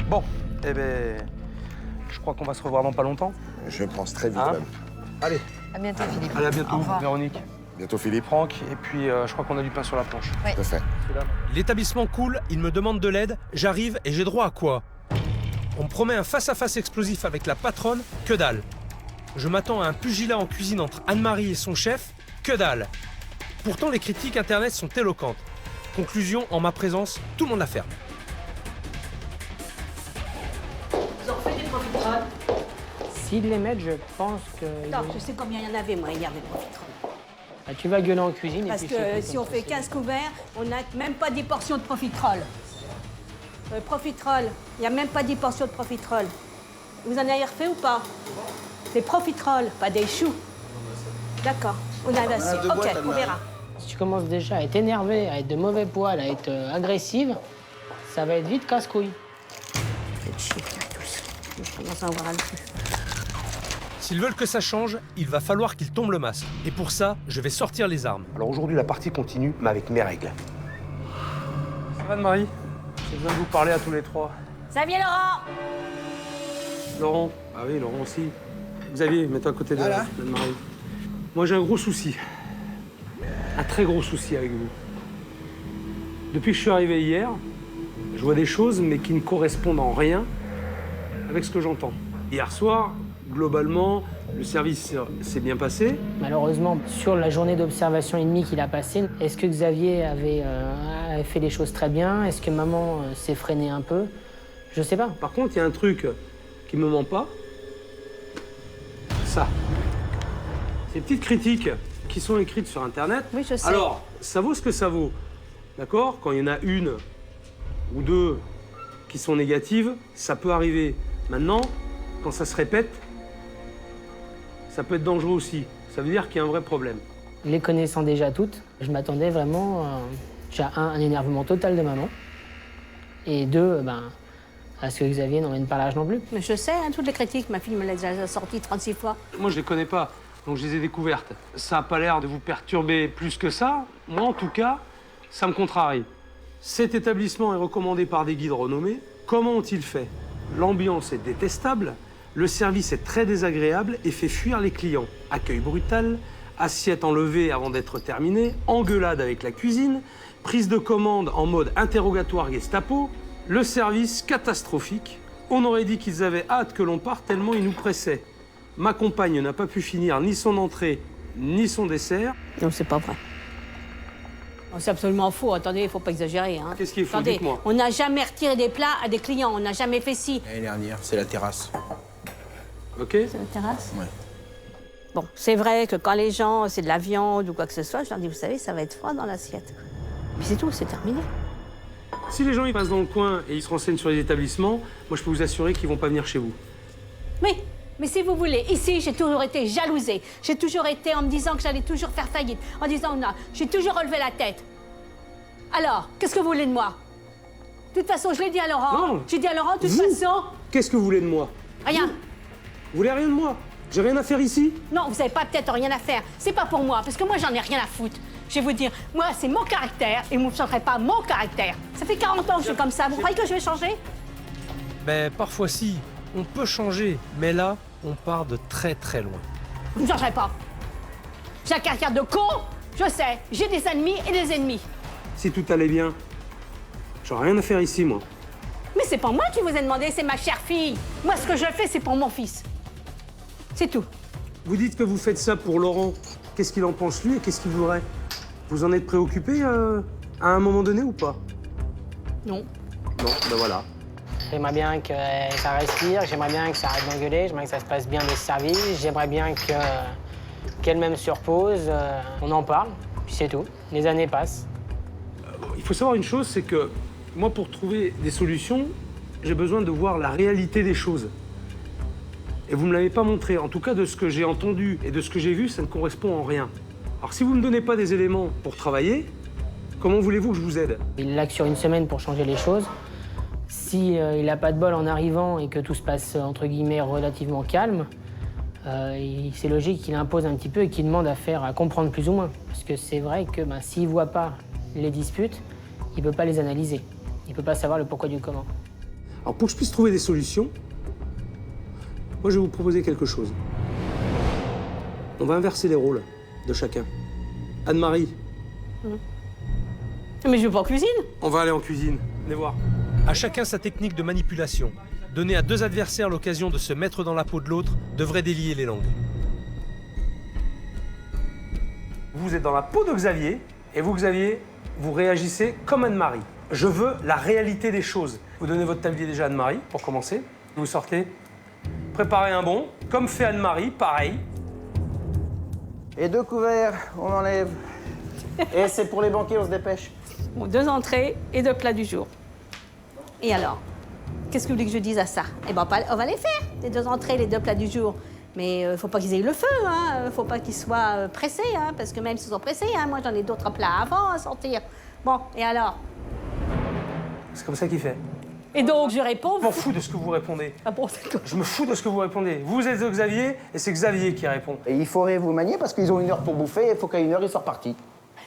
Bon, eh ben, je crois qu'on va se revoir dans pas longtemps. Je pense très vite, Hein? même. Allez. À bientôt, Philippe. Allez, à bientôt, Au revoir. Véronique. Bientôt, Philippe. Franck, et puis je crois qu'on a du pain sur la planche. Oui. Tout à fait. L'établissement coule, il me demande de l'aide, j'arrive et j'ai droit à quoi? On me promet un face-à-face explosif avec la patronne, que dalle. Je m'attends à un pugilat en cuisine entre Anne-Marie et son chef, que dalle. Pourtant, les critiques internet sont éloquentes. Conclusion, en ma présence, tout le monde la ferme. Vous en faites des profiteroles? S'ils les mettent, je pense que... Attends, je sais combien il y en avait, moi, hier, des profiteroles. Bah, tu vas gueuler en cuisine Parce et puis que c'est tout si comme on ça, fait c'est- 15 couverts, on n'a même pas 10 portions de profiteroles. Profiteroles, il n'y a même pas 10 portions de profiteroles. Vous en avez refait ou pas? Des profiteroles, pas des choux. D'accord, on a assez. deux Ok, boîtes, on Anne-Marie. verra. Si tu commences déjà à être énervé, à être de mauvais poil, à être agressive, ça va être vite casse-couille. Faites chier, tous. Je commence à en voir un peu. S'ils veulent que ça change, il va falloir qu'ils tombent le masque. Et pour ça, je vais sortir les armes. Alors aujourd'hui, la partie continue, mais avec mes règles. Ça va, Anne-Marie? J'ai besoin de vous parler à tous les trois. Xavier Laurent! Laurent? Ah oui, Laurent aussi. Xavier, mets-toi à côté d'Anne-Marie. Moi, j'ai un gros souci. Un très gros souci avec vous. Depuis que je suis arrivé hier, je vois des choses, mais qui ne correspondent en rien avec ce que j'entends. Hier soir, globalement, le service s'est bien passé. Malheureusement, sur la journée d'observation et demie qu'il a passée, est-ce que Xavier avait fait les choses très bien? Est-ce que maman s'est freinée un peu? Je sais pas. Par contre, il y a un truc qui me ment pas. Ça. Ces petites critiques qui sont écrites sur Internet. Oui, je sais. Alors, ça vaut ce que ça vaut. D'accord? Quand il y en a une ou deux qui sont négatives, ça peut arriver. Maintenant, quand ça se répète, ça peut être dangereux aussi. Ça veut dire qu'il y a un vrai problème. Les connaissant déjà toutes, je m'attendais vraiment à un énervement total de maman, et deux, à ce que Xavier n'emmène pas l'âge non plus. Mais je sais, hein, toutes les critiques, ma fille me l'a déjà sorti 36 fois. Moi, je les connais pas, donc je les ai découvertes. Ça n'a pas l'air de vous perturber plus que ça. Moi, en tout cas, ça me contrarie. Cet établissement est recommandé par des guides renommés. Comment ont-ils fait? L'ambiance est détestable, le service est très désagréable et fait fuir les clients. Accueil brutal, assiette enlevée avant d'être terminée, engueulade avec la cuisine, prise de commande en mode interrogatoire Gestapo, le service catastrophique. On aurait dit qu'ils avaient hâte que l'on parte tellement ils nous pressaient. Ma compagne n'a pas pu finir ni son entrée, ni son dessert. Non, c'est pas vrai. C'est absolument faux. Attendez, il faut pas exagérer. Hein. Qu'est-ce qui est faux? Attendez, dites-moi. on n'a jamais retiré des plats à des clients. On n'a jamais fait ci. L'année dernière, c'est la terrasse. Ok. C'est la terrasse? Ouais. Bon, c'est vrai que quand les gens, c'est de la viande ou quoi que ce soit, je leur dis, vous savez, ça va être froid dans l'assiette. Puis c'est tout, c'est terminé. Si les gens ils passent dans le coin et ils se renseignent sur les établissements, moi je peux vous assurer qu'ils vont pas venir chez vous. Mais si vous voulez, ici, j'ai toujours été jalousée. J'ai toujours été en me disant que j'allais toujours faire faillite. En disant, non, j'ai toujours relevé la tête. Alors, qu'est-ce que vous voulez de moi? De toute façon, je l'ai dit à Laurent. Non. J'ai dit à Laurent, de toute Vous façon... Qu'est-ce que vous voulez de moi? Rien. Vous voulez rien de moi? J'ai rien à faire ici? Non, vous n'avez pas peut-être rien à faire. C'est pas pour moi, parce que moi, j'en ai rien à foutre. Je vais vous dire, moi, c'est mon caractère, et vous ne changerez pas mon caractère. Ça fait 40 ans que je suis comme ça. Vous croyez que je vais changer? Ben, parfois si, on peut changer, mais là, on part de très très loin. Vous ne changerez pas. J'ai un caractère de con, je sais. J'ai des ennemis et des ennemis. Si tout allait bien, j'aurais rien à faire ici, moi. Mais c'est pas moi qui vous ai demandé, c'est ma chère fille. Moi, ce que je fais, c'est pour mon fils. C'est tout. Vous dites que vous faites ça pour Laurent. Qu'est-ce qu'il en pense lui et qu'est-ce qu'il voudrait? Vous en êtes préoccupé à un moment donné ou pas? Non. Non, ben voilà. J'aimerais bien que ça respire, j'aimerais bien que ça arrête d'engueuler, j'aimerais que ça se passe bien le service, j'aimerais bien qu'elle-même se repose, on en parle, puis c'est tout. Les années passent. Il faut savoir une chose, c'est que moi, pour trouver des solutions, j'ai besoin de voir la réalité des choses. Et vous ne me l'avez pas montré. En tout cas, de ce que j'ai entendu et de ce que j'ai vu, ça ne correspond en rien. Alors, si vous ne me donnez pas des éléments pour travailler, comment voulez-vous que je vous aide? Il l'a que sur une semaine pour changer les choses. Si il n'a pas de bol en arrivant et que tout se passe, entre guillemets, relativement calme, c'est logique qu'il impose un petit peu et qu'il demande à comprendre plus ou moins. Parce que c'est vrai que s'il ne voit pas les disputes, il ne peut pas les analyser. Il ne peut pas savoir le pourquoi du comment. Alors, pour que je puisse trouver des solutions, moi, je vais vous proposer quelque chose. On va inverser les rôles de chacun. Anne-Marie. Mais je vais pas en cuisine. On va aller en cuisine. Venez voir. À chacun sa technique de manipulation. Donner à deux adversaires l'occasion de se mettre dans la peau de l'autre devrait délier les langues. Vous êtes dans la peau de Xavier, et vous, Xavier, vous réagissez comme Anne-Marie. Je veux la réalité des choses. Vous donnez votre tablier déjà à Anne-Marie, pour commencer. Vous sortez. Préparez un bon, comme fait Anne-Marie, pareil. Et 2 couverts, on enlève. Et c'est pour les banquiers, on se dépêche. Bon, 2 entrées et 2 plats du jour. Et alors? Qu'est-ce que vous voulez que je dise à ça? Eh ben, on va les faire, les 2 entrées, les 2 plats du jour. Mais faut pas qu'ils aient le feu, hein. Faut pas qu'ils soient pressés, hein. Parce que même s'ils sont pressés, hein, moi j'en ai d'autres plats avant à sortir. Bon, et alors? C'est comme ça qu'il fait. Et donc, je réponds... Je m'en fous de ce que vous répondez. Ah bon, d'accord. Je me fous de ce que vous répondez. Vous êtes Xavier et c'est Xavier qui répond. Et il faudrait vous manier parce qu'ils ont 1 heure pour bouffer et il faut qu'à 1 heure, ils soient repartis.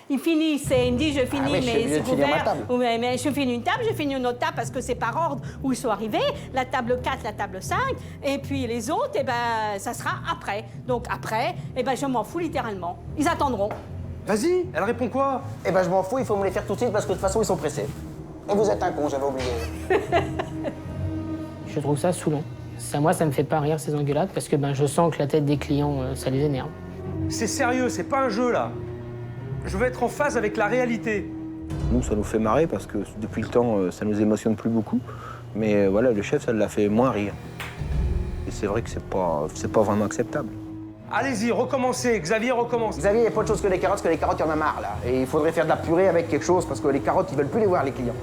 Il finit, il me dit je finis, Ah oui, je suis mais obligé c'est de finir ma couvert. table. Ouais, mais je finis une table, je finis une autre table parce que c'est par ordre où ils sont arrivés. La table 4, la table 5, et puis les autres, eh ben, ça sera après. Donc après, eh ben, je m'en fous littéralement. Ils attendront. Vas-y, elle répond quoi? Eh ben, je m'en fous, il faut me les faire tout de suite parce que de toute façon, ils sont pressés. Et vous êtes un con, j'avais oublié. Je trouve ça saoulant. Moi, ça me fait pas rire ces engueulades parce que je sens que la tête des clients, ça les énerve. C'est sérieux, c'est pas un jeu là. Je veux être en phase avec la réalité. Nous, ça nous fait marrer parce que depuis le temps, ça nous émotionne plus beaucoup. Mais voilà, le chef, ça l'a fait moins rire. Et c'est vrai que c'est pas vraiment acceptable. Allez-y, recommencez. Xavier, recommence. Xavier, il n'y a pas de chose que les carottes, parce que les carottes, il y en a marre, là. Et il faudrait faire de la purée avec quelque chose, parce que les carottes, ils veulent plus les voir, les clients.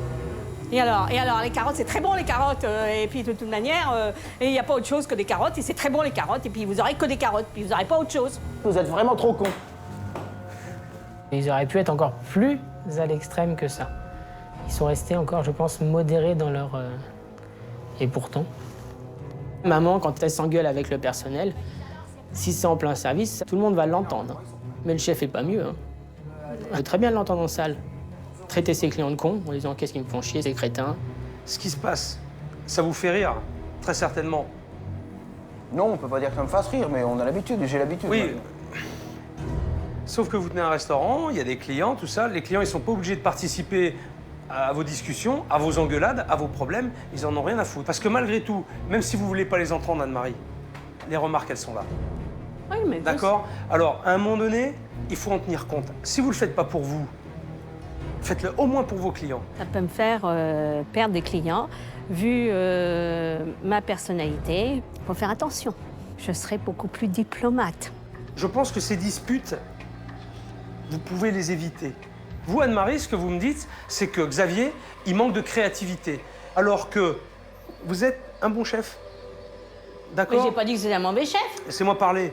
Et alors, les carottes, c'est très bon, les carottes. Et puis, de toute manière, il n'y a pas autre chose que des carottes. Et c'est très bon, les carottes. Et puis, vous aurez que des carottes. Puis, vous n'aurez pas autre chose. Vous êtes vraiment trop cons. Ils auraient pu être encore plus à l'extrême que ça. Ils sont restés encore, je pense, modérés dans leur... Et pourtant... Maman, quand elle s'engueule avec le personnel, si c'est en plein service, tout le monde va l'entendre. Mais le chef est pas mieux. On peut très bien l'entendre en salle. Traiter ses clients de cons en disant qu'est-ce qu'ils me font chier, ces crétins. Ce qui se passe, ça vous fait rire, très certainement. Non, on peut pas dire que ça me fasse rire, mais on a l'habitude, j'ai l'habitude. Oui. Maintenant. Sauf que vous tenez un restaurant, il y a des clients, tout ça. Les clients, ils sont pas obligés de participer à vos discussions, à vos engueulades, à vos problèmes. Ils en ont rien à foutre. Parce que malgré tout, même si vous voulez pas les entendre, Anne-Marie, les remarques, elles sont là. Oui, mais... D'accord? Alors, à un moment donné, il faut en tenir compte. Si vous le faites pas pour vous, faites-le au moins pour vos clients. Ça peut me faire perdre des clients. Vu ma personnalité, il faut faire attention. Je serai beaucoup plus diplomate. Je pense que ces disputes, vous pouvez les éviter. Vous, Anne-Marie, ce que vous me dites, c'est que Xavier, il manque de créativité. Alors que vous êtes un bon chef. D'accord? Mais j'ai pas dit que c'était un mauvais chef. Laissez-moi parler.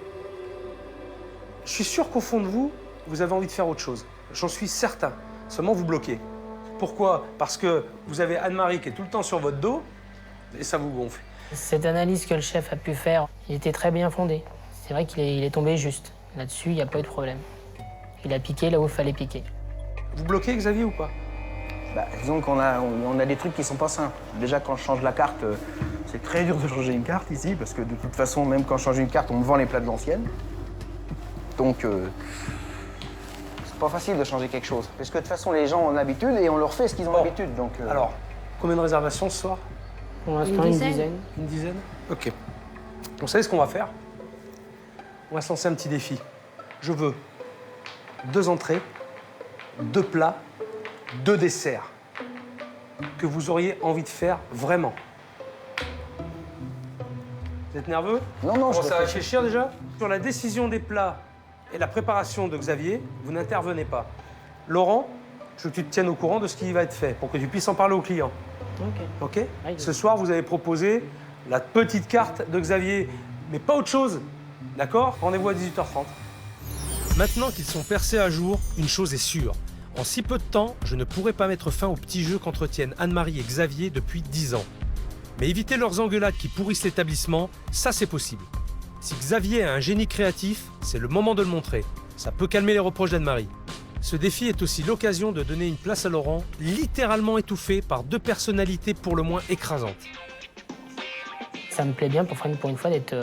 Je suis sûr qu'au fond de vous, vous avez envie de faire autre chose. J'en suis certain. Seulement, vous bloquez. Pourquoi? Parce que vous avez Anne-Marie qui est tout le temps sur votre dos et ça vous gonfle. Cette analyse que le chef a pu faire, il était très bien fondé. C'est vrai qu'il est tombé juste. Là-dessus, il n'y a pas eu de problème. Il a piqué là où il fallait piquer. Vous bloquez, Xavier, ou pas? Disons qu'on a des trucs qui sont pas simples. Déjà, quand je change la carte, c'est très dur de changer une carte ici, parce que de toute façon, même quand je change une carte, on me vend les plats de l'ancienne. Donc, c'est pas facile de changer quelque chose. Parce que de toute façon, les gens ont l'habitude et on leur fait ce qu'ils ont l'habitude. Donc, Alors, combien de réservations ce soir? Pour l'instant, une dizaine. Une dizaine? Ok. Vous savez ce qu'on va faire? On va se lancer un petit défi. Je veux 2 entrées, 2 plats, 2 desserts que vous auriez envie de faire vraiment. Vous êtes nerveux? Non, non, je je commence à réfléchir déjà. Sur la décision des plats et la préparation de Xavier, vous n'intervenez pas. Laurent, je veux que tu te tiennes au courant de ce qui va être fait pour que tu puisses en parler aux clients. Ok. Ok? Ce soir, vous avez proposé la petite carte de Xavier, mais pas autre chose. D'accord? Rendez-vous à 18h30. Maintenant qu'ils sont percés à jour, une chose est sûre. En si peu de temps, je ne pourrai pas mettre fin aux petits jeux qu'entretiennent Anne-Marie et Xavier depuis 10 ans. Mais éviter leurs engueulades qui pourrissent l'établissement, ça c'est possible. Si Xavier a un génie créatif, c'est le moment de le montrer. Ça peut calmer les reproches d'Anne-Marie. Ce défi est aussi l'occasion de donner une place à Laurent, littéralement étouffé par 2 personnalités pour le moins écrasantes. Ça me plaît bien pour une fois d'être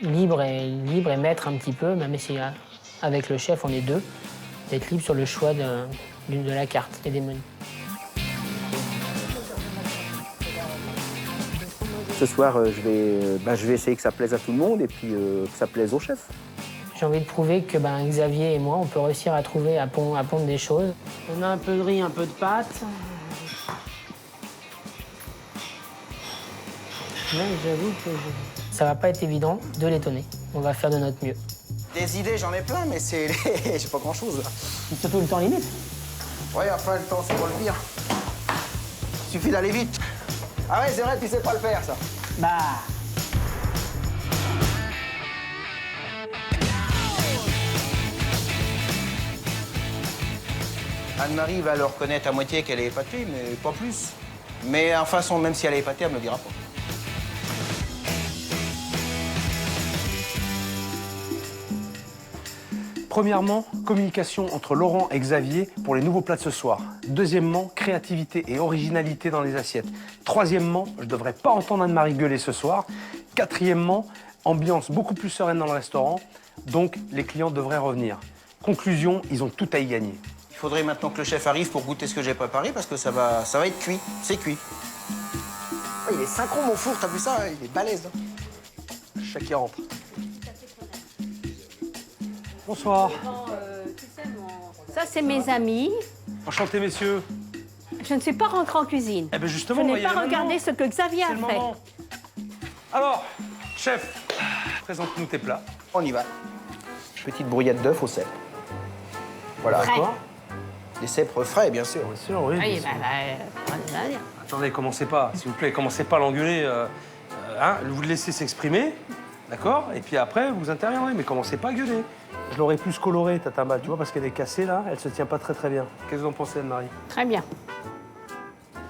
libre et maître un petit peu, même si avec le chef on est 2, d'être libre sur le choix de la carte et des menus. Ce soir, je vais essayer que ça plaise à tout le monde et puis que ça plaise au chef. J'ai envie de prouver que Xavier et moi, on peut réussir à trouver, à pondre des choses. On a un peu de riz, un peu de pâtes. Ouais, j'avoue que ça va pas être évident de l'étonner. On va faire de notre mieux. Des idées, j'en ai plein, mais c'est... j'ai pas grand-chose, là. Surtout le temps limite. Ouais, enfin, le temps, c'est pas le pire. Suffit d'aller vite. Ah ouais, c'est vrai, tu sais pas le faire, ça. Anne-Marie va le reconnaître à moitié qu'elle est épatée, mais pas plus. Mais en façon, même si elle est épatée, elle me le dira pas. Premièrement, communication entre Laurent et Xavier pour les nouveaux plats de ce soir. Deuxièmement, créativité et originalité dans les assiettes. Troisièmement, je ne devrais pas entendre Anne-Marie gueuler ce soir. Quatrièmement, ambiance beaucoup plus sereine dans le restaurant, donc les clients devraient revenir. Conclusion, ils ont tout à y gagner. Il faudrait maintenant que le chef arrive pour goûter ce que j'ai préparé parce que ça va être cuit. C'est cuit. Oh, il est synchro mon four, t'as vu ça? Il est balèze. Chaque qui rentre. Bonsoir. Ça, c'est mes amis. Enchanté, messieurs. Je ne suis pas rentrée en cuisine. Eh bien, justement, je on va n'ai y pas aller regardé maintenant. ce que Xavier C'est a le fait. moment. Alors, chef, présente-nous tes plats. On y va. Petite brouillade d'œufs au cèpe. Voilà. Frais. D'accord. Des cèpes frais, bien sûr. Bien sûr, oui. Oui, bien sûr. on va dire. Attendez, commencez pas, s'il vous plaît, commencez pas à l'engueuler. Hein, vous le laissez s'exprimer, d'accord? Et puis après, vous interviendrez, mais commencez pas à gueuler. Je l'aurais plus colorée, ta timbale, tu vois, parce qu'elle est cassée, là, elle se tient pas très bien. Qu'est-ce que vous en pensez, Anne-Marie? Très bien.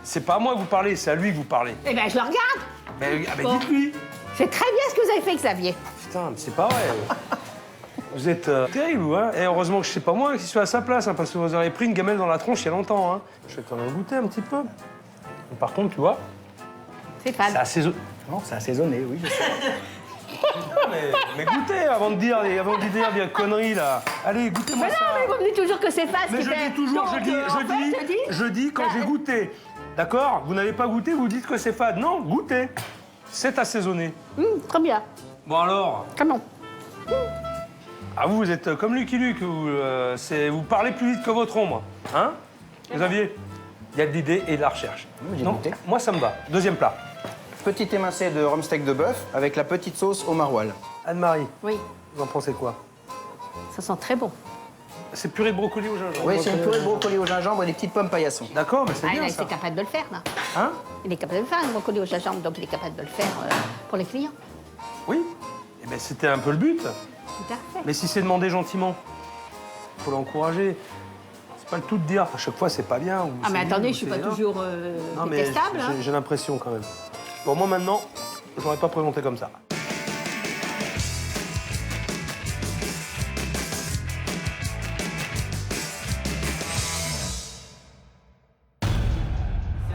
C'est pas à moi que vous parlez, c'est à lui que vous parlez. Eh bien, je le regarde. Mais Bon. dites-lui. C'est très bien ce que vous avez fait, Xavier. Putain, mais c'est pas vrai. Vous êtes terrible, vous, hein? Et heureusement que je sais pas moi qui suis à sa place, hein, parce que vous auriez pris une gamelle dans la tronche il y a longtemps, hein. Je vais quand même goûter un petit peu. Mais par contre, tu vois, C'est fade. c'est assaisonné. Non, c'est assaisonné, oui, je sais. Mais goûtez avant de dire des conneries, là. Allez, goûtez-moi Mais ça. non, mais vous me dites toujours que c'est fade. Mais je dis toujours, je dis quand j'ai goûté. D'accord? Vous n'avez pas goûté, vous dites que c'est fade. Non, goûtez. C'est assaisonné. Très bien. Bon alors, Comment? ah vous êtes comme Lucky Luke, vous parlez plus vite que votre ombre. Hein? Xavier, il y a de l'idée et de la recherche. j'ai Non, goûté. moi ça me va. Deuxième plat. Petit émincé de rhum steak de bœuf avec la petite sauce au maroilles. Anne-Marie, Oui, vous en pensez quoi? ça sent très bon. C'est purée de brocoli au gingembre. Oui, c'est une purée de brocoli au gingembre et des petites pommes paillasson. D'accord, mais c'est Ah, bien il ça. est capable de le faire, là. Hein? Il est capable de le faire, un brocoli au gingembre, donc il est capable de le faire pour les clients. Oui. Eh bien, c'était un peu le but. Tout à fait. Mais si c'est demandé gentiment, faut l'encourager. C'est pas le tout de dire à chaque fois c'est pas bien. Ou Ah, c'est mais nul, attendez, ou je suis c'est pas bien. toujours Non, mais détestable. hein. j'ai l'impression quand même. Bon, moi maintenant, je l'aurais pas présenté comme ça.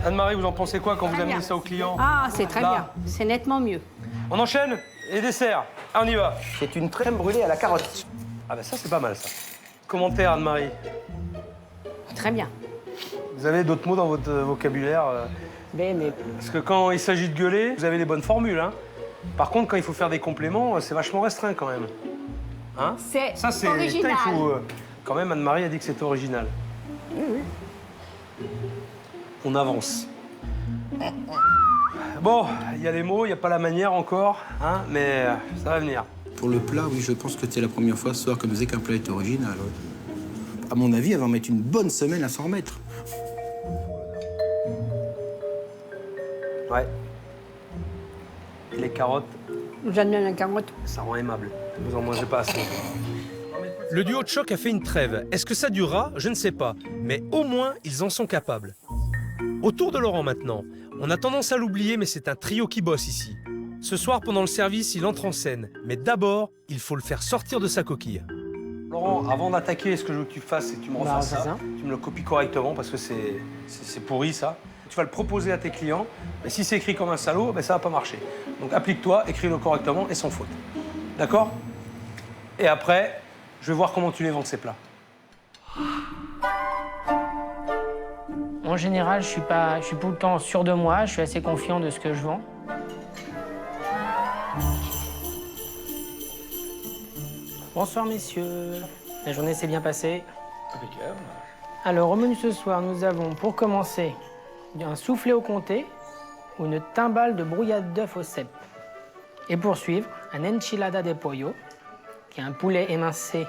Anne-Marie, vous en pensez quoi quand vous Très amenez bien. ça aux clients? Ah, c'est très Là. bien. C'est nettement mieux. On enchaîne? Et dessert. Ah, on y va. C'est une crème brûlée à la carotte. Ah ben ça, c'est pas mal ça. Commentaire, Anne-Marie. Très bien. Vous avez d'autres mots dans votre vocabulaire Mais Parce que quand il s'agit de gueuler, vous avez les bonnes formules. Hein. Par contre, quand il faut faire des compléments, c'est vachement restreint quand même. Hein? C'est Ça, c'est original. putain, il faut, quand même, Anne-Marie a dit que c'était original. On avance. Bon, il y a les mots, il n'y a pas la manière encore, hein, mais ça va venir. Pour le plat, oui, je pense que c'est la première fois ce soir qu'elle me disait qu'un plat était original. À mon avis, elle va en mettre une bonne semaine à s'en remettre. Ouais. Et les carottes, J'aime bien la carotte. ça rend aimable. Vous en mangez pas assez. Le duo de choc a fait une trêve. Est-ce que ça durera? Je ne sais pas. Mais au moins, ils en sont capables. Autour de Laurent maintenant. On a tendance à l'oublier, mais c'est un trio qui bosse ici. Ce soir, pendant le service, il entre en scène. Mais d'abord, il faut le faire sortir de sa coquille. Laurent, avant d'attaquer, ce que je veux que tu fasses, c'est que tu me refasses c'est ça. ça. Tu me le copies correctement parce que c'est pourri ça. Tu vas le proposer à tes clients, mais si c'est écrit comme un salaud, ben ça va pas marcher. Donc applique-toi, écris-le correctement et sans faute. D'accord? Et après, je vais voir comment tu les vends ces plats. en général, je suis tout le temps sûr de moi, je suis assez confiant de ce que je vends. Bonsoir messieurs, la journée s'est bien passée. Impeccable. Alors au menu ce soir, nous avons pour commencer un soufflé au comté ou une timbale de brouillade d'œufs au cèpe. Et pour suivre, un enchilada de pollo, qui est un poulet émincé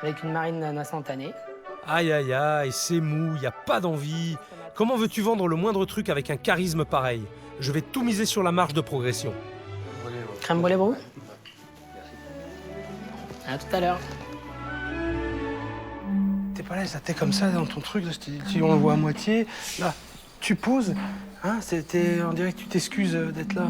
avec une marinade instantanée. Aïe aïe aïe, c'est mou, y a pas d'envie. Comment veux-tu vendre le moindre truc avec un charisme pareil? Je vais tout miser sur la marge de progression. Crème brûlée brou. À tout à l'heure. T'es pas là, ça t'es comme ça dans ton truc, là, on le voit à moitié. Là, tu poses, Hein, on dirait que tu t'excuses d'être là.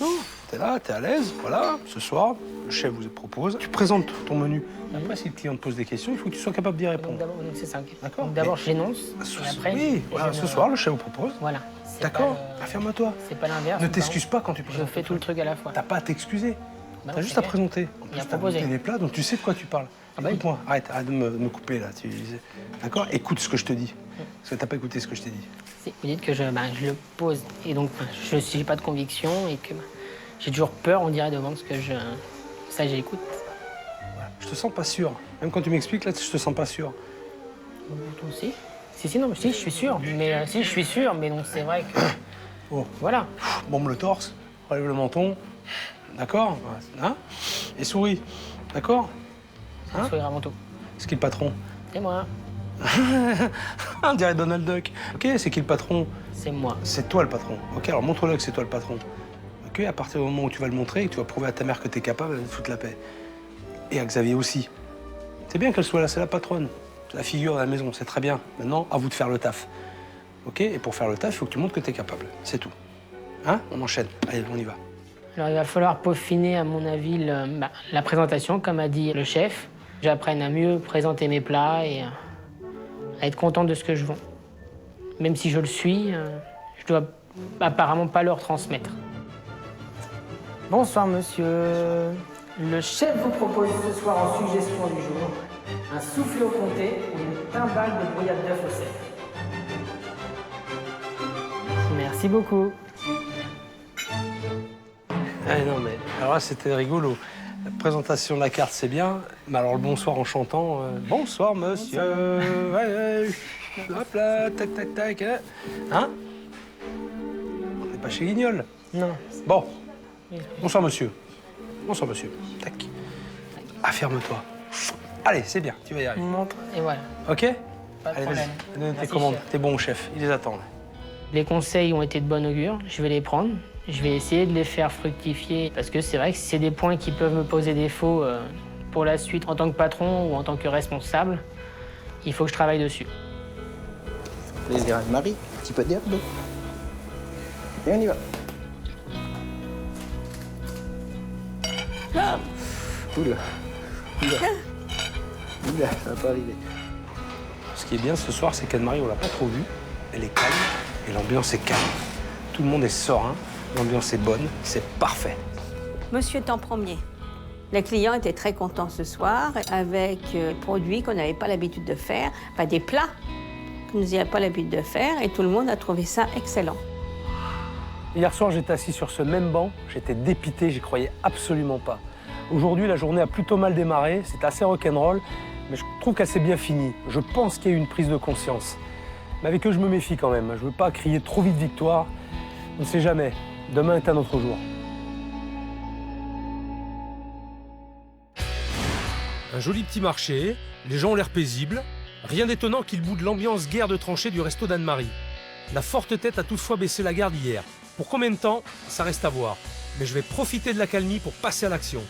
Non, t'es là, t'es à l'aise, voilà. Ce soir, le chef vous propose. Tu présentes ton menu. Après, si le client te pose des questions, il faut que tu sois capable d'y répondre. Donc c'est ça. D'accord. D'abord, j'énonce. Et après, oui, voilà, ce soir, le chef vous propose. Voilà. D'accord. Affirme-toi. C'est pas l'inverse. Ne t'excuse pas quand tu présentes. Je fais tout le truc à la fois. T'as pas à t'excuser. Bah T'as juste à présenter. En plus, t'as goûté les plats, donc tu sais de quoi tu parles. Ah bah Écoute-moi, arrête de me couper là. D'accord. Écoute ce que je te dis. Parce que t'as pas écouté ce que je t'ai dit. Vous dites que je le pose et donc je n'ai pas de conviction et que j'ai toujours peur, on dirait, devant ce que ça j'écoute. Je te sens pas sûr. Même quand tu m'expliques, là, je te sens pas sûr. Toi aussi? Si, non, si, je suis sûr. Mais si, je suis sûr, mais donc c'est vrai que... Oh. Voilà. Bombe le torse, relève le menton. D'accord. Hein? Et souris. D'accord. Hein? Sourire avant tout. C'est qui le patron? C'est moi. On dirait Donald Duck. Ok, c'est qui le patron? C'est moi. C'est toi le patron. Ok, alors montre-le que c'est toi le patron. Ok, à partir du moment où tu vas le montrer et que tu vas prouver à ta mère que t'es capable, elle va te foutre la paix. Et à Xavier aussi. C'est bien qu'elle soit là, c'est la patronne. C'est la figure de la maison, c'est très bien. Maintenant, à vous de faire le taf. Ok? Et pour faire le taf, il faut que tu montres que t'es capable. C'est tout. Hein? On enchaîne. Allez, on y va. Alors il va falloir peaufiner, à mon avis, la présentation, comme a dit le chef. J'apprenne à mieux présenter mes plats et à être content de ce que je vends. Même si je le suis, je dois apparemment pas le retransmettre. Bonsoir, monsieur. Le chef vous propose ce soir en suggestion du jour un soufflé au comté ou une timbale de brouillade d'œuf au sel. Merci beaucoup. Ah non, mais alors là, c'était rigolo. La présentation de la carte, c'est bien, mais alors le bonsoir en chantant, bonsoir monsieur, ouais, hop là, tac, tac, tac, hein? On n'est pas chez Guignol. Non. Bon, bonsoir monsieur. Bonsoir monsieur, tac. Affirme-toi. Allez, c'est bien, tu vas y arriver. Montre, et voilà. Ok? Pas de Allez, problème. vas-y, donne tes Merci, commandes, chef. t'es bon chef, ils les attendent. Les conseils ont été de bon augure, je vais les prendre. Je vais essayer de les faire fructifier parce que c'est vrai que c'est des points qui peuvent me poser défaut pour la suite en tant que patron ou en tant que responsable. Il faut que je travaille dessus. Plaisir Anne-Marie, un petit peu d'herbe. Et on y va. Oula. Oula, ça va pas arriver. Ce qui est bien ce soir, c'est qu'Anne-Marie, on l'a pas trop vue. Elle est calme et l'ambiance est calme. Tout le monde est serein, l'ambiance est bonne, c'est parfait. Monsieur est en premier. Les clients étaient très contents ce soir avec des produits qu'on n'avait pas l'habitude de faire, enfin des plats que nous n'avions pas l'habitude de faire et tout le monde a trouvé ça excellent. Hier soir, j'étais assis sur ce même banc, j'étais dépité, j'y croyais absolument pas. Aujourd'hui, la journée a plutôt mal démarré, c'est assez rock'n'roll, mais je trouve qu'elle s'est bien finie. Je pense qu'il y a eu une prise de conscience. Mais avec eux, je me méfie quand même. Je veux pas crier trop vite victoire. On ne sait jamais. Demain est un autre jour. Un joli petit marché, les gens ont l'air paisibles. Rien d'étonnant qu'il boude l'ambiance guerre de tranchées du resto d'Anne-Marie. La forte tête a toutefois baissé la garde hier. Pour combien de temps, ça reste à voir. Mais je vais profiter de l'accalmie pour passer à l'action.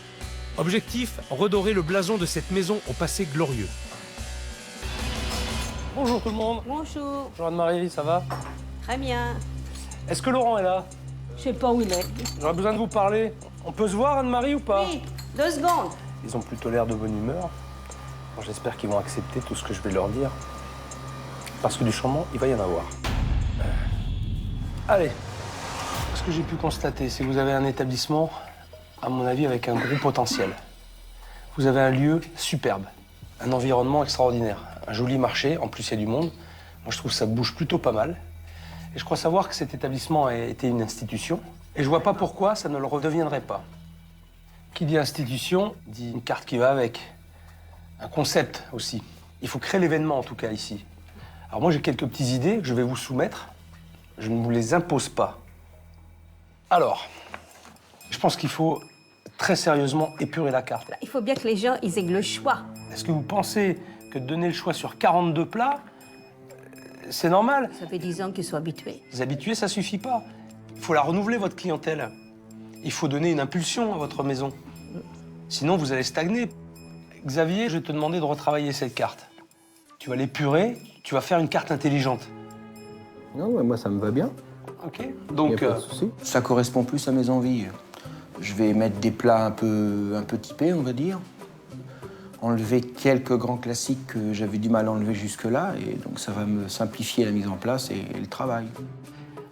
Objectif, redorer le blason de cette maison au passé glorieux. Bonjour tout le monde. Bonjour. Bonjour Anne-Marie, ça va? Très bien. Est-ce que Laurent est là? Je sais pas où il est. J'aurais besoin de vous parler. On peut se voir Anne-Marie ou pas? Oui, 2 secondes. Ils ont plutôt l'air de bonne humeur. Bon, j'espère qu'ils vont accepter tout ce que je vais leur dire. Parce que du changement, il va y en avoir. Allez. Ce que j'ai pu constater, c'est que vous avez un établissement, à mon avis, avec un gros potentiel. Vous avez un lieu superbe, un environnement extraordinaire, un joli marché, en plus il y a du monde. Moi je trouve que ça bouge plutôt pas mal. Et je crois savoir que cet établissement a été une institution. Et je vois pas pourquoi ça ne le redeviendrait pas. Qui dit institution, dit une carte qui va avec. Un concept aussi. Il faut créer l'événement en tout cas ici. Alors moi j'ai quelques petites idées que je vais vous soumettre. Je ne vous les impose pas. Alors, je pense qu'il faut très sérieusement épurer la carte. Il faut bien que les gens ils aient le choix. Est-ce que vous pensez que de donner le choix sur 42 plats, c'est normal? Ça fait 10 ans qu'ils sont habitués. Les habitués, ça suffit pas. Il faut la renouveler, votre clientèle. Il faut donner une impulsion à votre maison. Sinon, vous allez stagner. Xavier, je vais te demander de retravailler cette carte. Tu vas l'épurer, tu vas faire une carte intelligente. Non, ouais, moi ça me va bien. Ok. Y Donc, a pas de souci. Ça correspond plus à mes envies. Je vais mettre des plats un peu typés, on va dire. Enlever quelques grands classiques que j'avais du mal à enlever jusque-là. Et donc, ça va me simplifier la mise en place et le travail.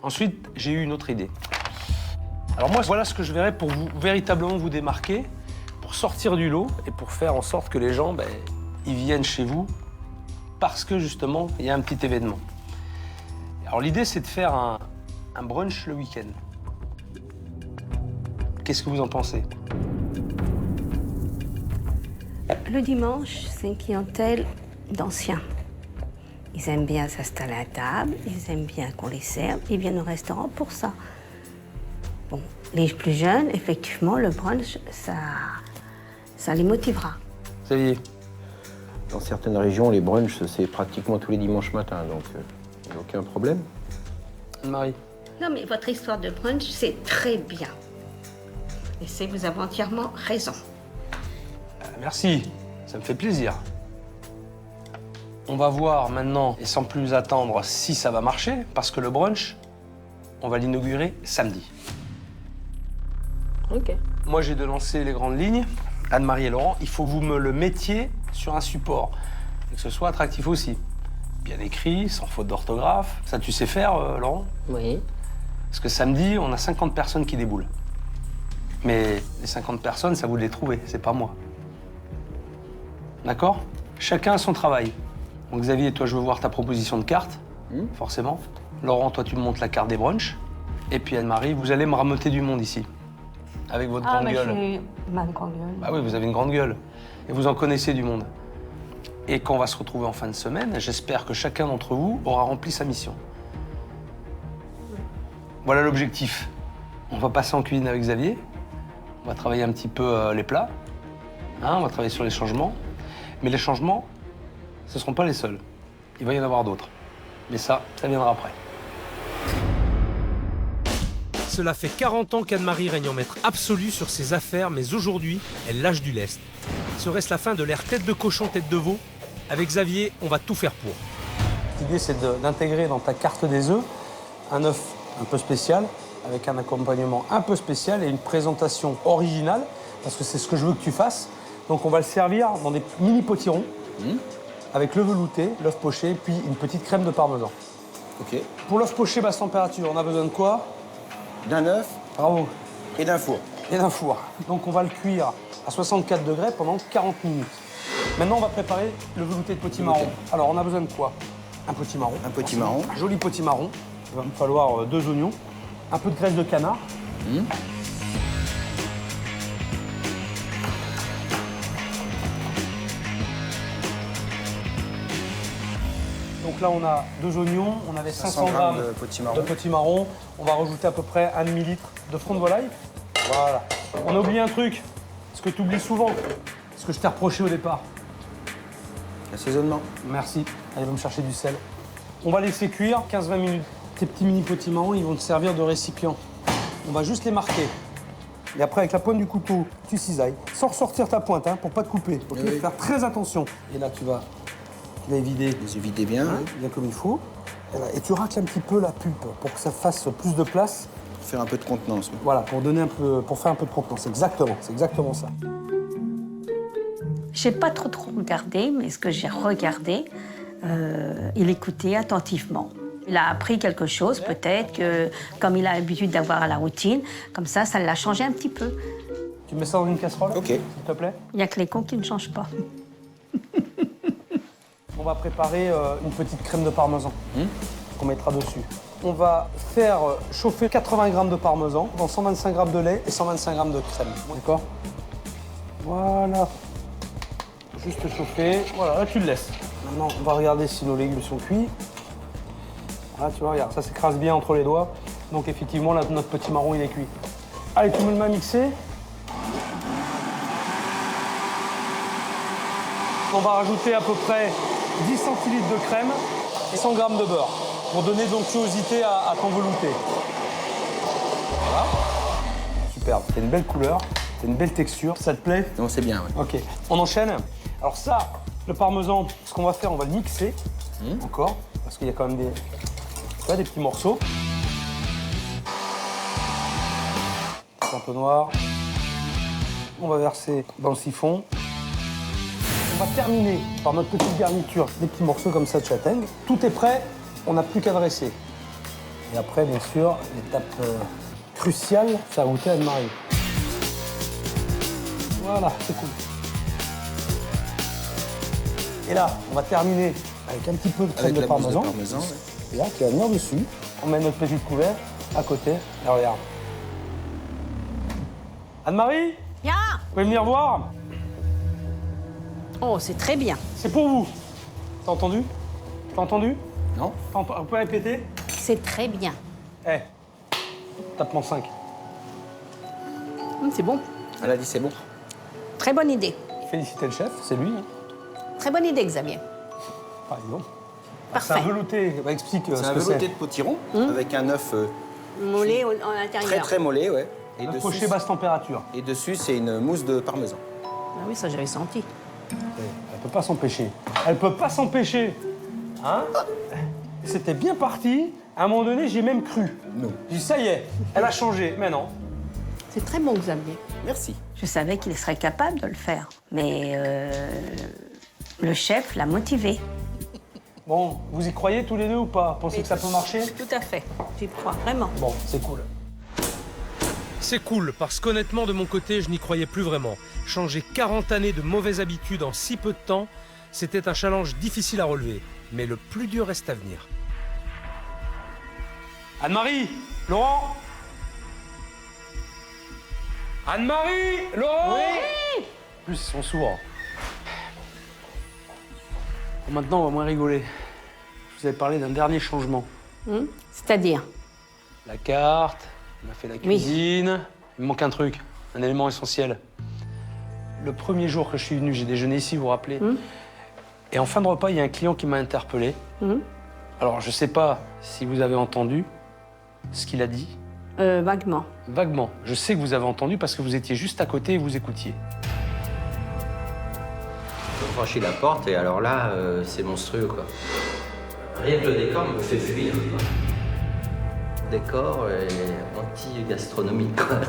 ensuite, j'ai eu une autre idée. Alors moi, voilà ce que je verrais pour vous véritablement vous démarquer, pour sortir du lot et pour faire en sorte que les gens, ils viennent chez vous parce que justement, il y a un petit événement. Alors l'idée, c'est de faire un brunch le week-end. Qu'est-ce que vous en pensez? Le dimanche, c'est une clientèle d'anciens. Ils aiment bien s'installer à table, ils aiment bien qu'on les serve, ils viennent au restaurant pour ça. Bon, les plus jeunes, effectivement, le brunch, ça les motivera. Xavier? Dans certaines régions, les brunchs, c'est pratiquement tous les dimanches matins, donc il n'y a aucun problème. Anne-Marie? Non, mais votre histoire de brunch, c'est très bien. Et vous avez entièrement raison. Merci, ça me fait plaisir. On va voir maintenant, et sans plus attendre, si ça va marcher, parce que le brunch, on va l'inaugurer samedi. Ok. Moi, j'ai de lancer les grandes lignes. Anne-Marie et Laurent, il faut que vous me le mettiez sur un support, et que ce soit attractif aussi. Bien écrit, sans faute d'orthographe. Ça, tu sais faire, Laurent? Oui. Parce que samedi, on a 50 personnes qui déboulent. Mais les 50 personnes, ça vous de les trouver, c'est pas moi. D'accord? Chacun a son travail. Donc Xavier, toi, je veux voir ta proposition de carte, forcément. Laurent, toi, tu me montres la carte des brunchs. Et puis Anne-Marie, vous allez me rameuter du monde ici. Avec votre grande gueule. Ma grande gueule. Bah oui, vous avez une grande gueule. Et vous en connaissez du monde. Et quand on va se retrouver en fin de semaine, j'espère que chacun d'entre vous aura rempli sa mission. Voilà l'objectif. On va passer en cuisine avec Xavier. On va travailler un petit peu les plats. On va travailler sur les changements. Mais les changements, ce ne seront pas les seuls. Il va y en avoir d'autres. Mais ça viendra après. Cela fait 40 ans qu'Anne-Marie règne en maître absolu sur ses affaires, mais aujourd'hui, elle lâche du lest. Serait-ce la fin de l'ère tête de cochon, tête de veau? Avec Xavier, on va tout faire pour. L'idée, c'est d'intégrer dans ta carte des œufs un œuf un peu spécial, avec un accompagnement un peu spécial et une présentation originale, parce que c'est ce que je veux que tu fasses. Donc on va le servir dans des mini potirons, avec le velouté, l'œuf poché, puis une petite crème de parmesan. Ok. Pour l'œuf poché basse température, on a besoin de quoi? D'un œuf. Bravo. Et d'un four. Et d'un four. Donc on va le cuire à 64 degrés pendant 40 minutes. Maintenant, on va préparer le velouté de potimarron. Alors, on a besoin de quoi? Un potimarron. Un potimarron. Un joli potimarron. Il va me falloir 2 oignons, un peu de graisse de canard. Donc là, on a 2 oignons, on avait 500 grammes de potimarron. On va rajouter à peu près 1 demi-litre de fond de volaille. Voilà. On a oublié un truc, ce que tu oublies souvent, ce que je t'ai reproché au départ. L'assaisonnement. Merci. Allez, va me chercher du sel. On va laisser cuire 15-20 minutes. Tes petits mini potimarrons, ils vont te servir de récipient. On va juste les marquer. Et après, avec la pointe du couteau, tu cisailles. Sans ressortir ta pointe, pour pas te couper. Ok, Oui. faire très attention. Et là, tu vas évider. Les évider bien. Bien comme il faut. Et tu racles un petit peu la pulpe pour que ça fasse plus de place. Faire un peu de contenance. Oui. Voilà, pour faire un peu de contenance. C'est exactement ça. J'ai pas trop regardé, mais ce que j'ai regardé, il écoutait attentivement. Il a appris quelque chose, peut-être, que comme il a l'habitude d'avoir à la routine, comme ça l'a changé un petit peu. Tu mets ça dans une casserole, Ok. s'il te plaît. Il n'y a que les cons qui ne changent pas. On va préparer une petite crème de parmesan qu'on mettra dessus. On va faire chauffer 80 grammes de parmesan dans 125 grammes de lait et 125 grammes de crème. D'accord? Voilà. Juste chauffer. Voilà, là tu le laisses. Maintenant, on va regarder si nos légumes sont cuits. Là, tu vois, regarde, ça s'écrase bien entre les doigts. Donc effectivement, là, notre petit marron, il est cuit. Allez, tu me le mets à mixer. On va rajouter à peu près 10 centilitres de crème et 100 grammes de beurre pour donner de l'onctuosité à ton velouté. Voilà. Superbe. C'est une belle couleur, c'est une belle texture. Ça te plaît? Non, c'est bien, oui. Ok. On enchaîne. Alors ça, le parmesan, ce qu'on va faire, on va le mixer encore, parce qu'il y a quand même des petits morceaux. entonnoir. On va verser dans le siphon. On va terminer par notre petite garniture, des petits morceaux comme ça de châtaigne. Tout est prêt, on n'a plus qu'à dresser. Et après, bien sûr, l'étape cruciale, faire goûter à Anne-Marie. Voilà, c'est cool. Et là, on va terminer avec un petit peu de crème de parmesan. Et là, qui va venir dessus. On met notre petite couvert à côté. Et regarde. Anne-Marie, Ya. vous pouvez venir voir? Oh, c'est très bien. C'est pour vous. T'as entendu? T'as entendu? Non. Vous pouvez répéter? C'est très bien. Eh, tape-moi 5. C'est bon. Elle a dit c'est bon. Très bonne idée. Félicitez le chef, c'est lui. Hein. Très bonne idée, Xavier. Par exemple. Parfait. C'est un velouté. Bah, explique C'est ce un que velouté c'est. de potiron avec un œuf Mollet en intérieur. très très mollet, ouais. Et Un dessus, poché basse température. et dessus, c'est une mousse de parmesan. Ah oui, ça j'avais senti. Elle peut pas s'empêcher. Elle peut pas s'empêcher. Hein? C'était bien parti. À un moment donné, j'ai même cru. Non. J'ai dit, ça y est, elle a changé. Mais non. C'est très bon, Xavier. Merci. Je savais qu'il serait capable de le faire, mais le chef l'a motivé. Bon, vous y croyez tous les deux ou pas? Pensez que ça peut marcher? Tout à fait. J'y crois, vraiment. Bon, c'est cool. C'est cool, parce qu'honnêtement, de mon côté, je n'y croyais plus vraiment. Changer 40 années de mauvaises habitudes en si peu de temps, c'était un challenge difficile à relever. Mais le plus dur reste à venir. Anne-Marie, Laurent? Anne-Marie, Laurent? Oui. En plus, ils sont sourds. Bon, maintenant, on va moins rigoler. Je vous avais parlé d'un dernier changement. C'est-à-dire? La carte, on a fait la cuisine. Il me manque un truc, un élément essentiel. Le premier jour que je suis venu, j'ai déjeuné ici, vous vous rappelez? Et en fin de repas, il y a un client qui m'a interpellé. Alors, je ne sais pas si vous avez entendu ce qu'il a dit. Vaguement. Vaguement. Je sais que vous avez entendu parce que vous étiez juste à côté et vous écoutiez. Je franchis la porte et alors là, c'est monstrueux, quoi. Rien que le décor me fait fuir, quoi. Décor et anti-gastronomique, quoi.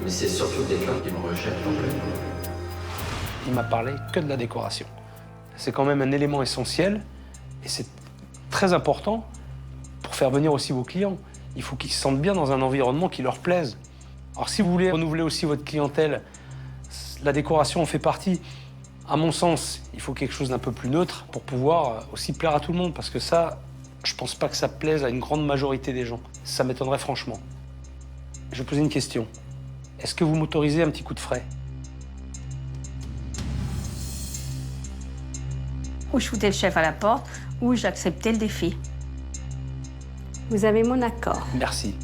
Mais c'est surtout le décor qui me rejette complètement. Il m'a parlé que de la décoration. C'est quand même un élément essentiel et c'est très important pour faire venir aussi vos clients. Il faut qu'ils se sentent bien dans un environnement qui leur plaise. Alors si vous voulez renouveler aussi votre clientèle, la décoration en fait partie. À mon sens, il faut quelque chose d'un peu plus neutre pour pouvoir aussi plaire à tout le monde. Parce que ça, je pense pas que ça plaise à une grande majorité des gens. Ça m'étonnerait franchement. Je vais poser une question. Est-ce que vous m'autorisez un petit coup de frais? Ou je foutais le chef à la porte, ou j'acceptais le défi. Vous avez mon accord. Merci.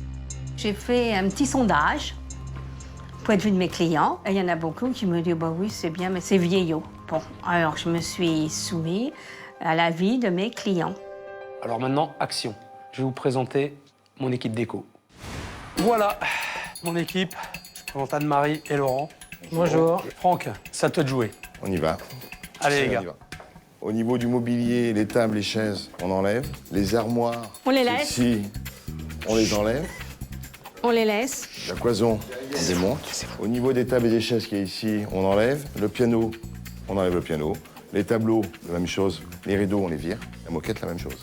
J'ai fait un petit sondage, point de vue de mes clients, et il y en a beaucoup qui me disent bah oui, c'est bien, mais c'est vieillot. Bon, alors je me suis soumis à l'avis de mes clients. Alors maintenant, action. Je vais vous présenter mon équipe déco. Voilà, mon équipe. Je présente Anne-Marie et Laurent. Bonjour. Franck, c'est à toi de jouer. On y va. Allez, les gars. On y va. Au niveau du mobilier, les tables, les chaises, on enlève. Les armoires, On les laisse. ici, on les enlève. On les laisse. La cloison, on démonte. Au niveau des tables et des chaises qui est ici, on enlève. Le piano, on enlève le piano. Les tableaux, la même chose. Les rideaux, on les vire. La moquette, la même chose.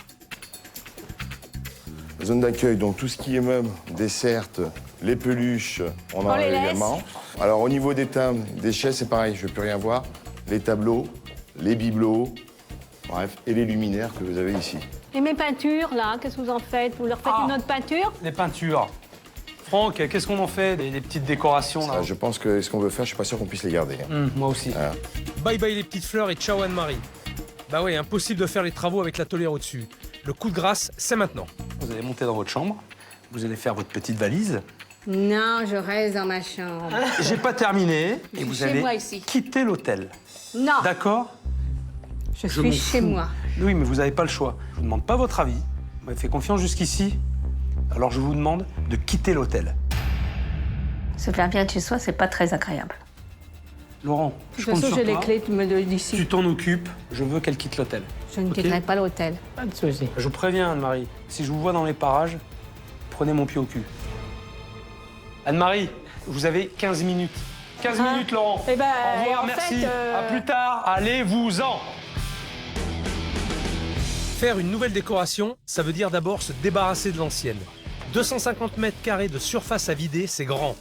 La zone d'accueil, donc tout ce qui est meubles, dessertes, les peluches, on On les enlève laisse. également. Alors au niveau des tables, des chaises, c'est pareil, je ne veux plus rien voir. Les tableaux, les bibelots, bref, et les luminaires que vous avez ici. Et mes peintures, là, qu'est-ce que vous en faites? Vous leur faites une autre peinture? Les peintures. Franck, qu'est-ce qu'on en fait des petites décorations là? Je pense que ce qu'on veut faire, je suis pas sûr qu'on puisse les garder. Moi aussi. Bye bye les petites fleurs et ciao Anne-Marie. Bah ouais, impossible de faire les travaux avec la tolère au-dessus. Le coup de grâce, c'est maintenant. Vous allez monter dans votre chambre, vous allez faire votre petite valise. Non, je reste dans ma chambre. J'ai pas terminé et vous chez allez moi ici. quitter l'hôtel. Non, D'accord? je suis m'en chez fous. moi. Oui, mais vous n'avez pas le choix. Je vous demande pas votre avis. Vous m'avez fait confiance jusqu'ici. Alors je vous demande de quitter l'hôtel. Se faire bien de chez soi, c'est pas très agréable. Laurent, De je toute compte façon, sur j'ai les toi. clés, tu me donnes d'ici. Tu t'en occupes. Je veux qu'elle quitte l'hôtel. Je ne Ok. quitterai pas l'hôtel. Pas de souci. Je vous préviens, Anne-Marie. Si je vous vois dans les parages, prenez mon pied au cul. Anne-Marie, Vous avez 15 minutes. 15 minutes, Laurent. Eh ben, au revoir, en merci. fait, À plus tard. Allez-vous-en. Faire une nouvelle décoration, ça veut dire d'abord se débarrasser de l'ancienne. 250 mètres carrés de surface à vider, c'est grand.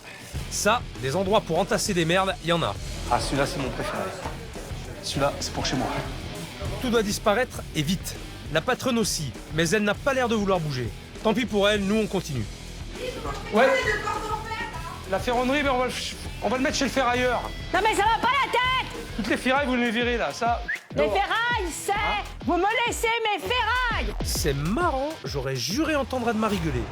Ça, des endroits pour entasser des merdes, il y en a. Ah, celui-là, c'est mon préféré. Celui-là, c'est pour chez moi. Tout doit disparaître et vite. La patronne aussi, mais elle n'a pas l'air de vouloir bouger. Tant pis pour elle, nous on continue. Ouais. La ferronnerie, ben on va le mettre chez le ferrailleur. Non mais ça va pas la tête! Toutes les ferrailles, vous les virez là, ça. Les ferrailles, c'est... Vous me laissez mes ferrailles! C'est marrant, j'aurais juré entendre Anne-Marie gueuler.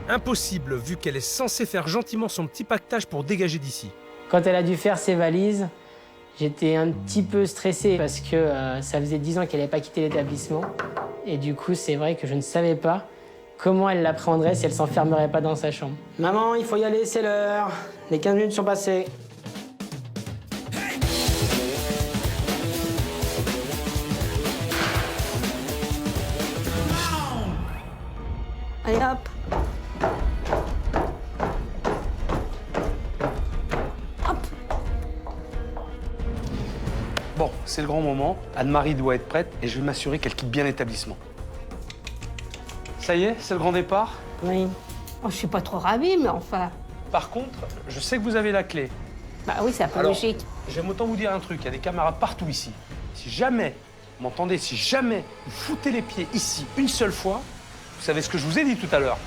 Impossible, vu qu'elle est censée faire gentiment son petit pactage pour dégager d'ici. Quand elle a dû faire ses valises, j'étais un petit peu stressé parce que ça faisait 10 ans qu'elle n'avait pas quitté l'établissement. Et du coup, c'est vrai que je ne savais pas comment elle l'apprendrait si elle s'enfermerait pas dans sa chambre. Maman, il faut y aller, c'est l'heure. Les 15 minutes sont passées. Allez hop. Bon, c'est le grand moment. Anne-Marie doit être prête et je vais m'assurer qu'elle quitte bien l'établissement. Ça y est, c'est le grand départ? Oui. Oh, je suis pas trop ravie, mais enfin... Par contre, je sais que vous avez la clé. Bah oui, c'est un peu Alors, logique. j'aime autant vous dire un truc, il y a des caméras partout ici. Si jamais, vous m'entendez, si jamais vous foutez les pieds ici une seule fois, vous savez ce que je vous ai dit tout à l'heure.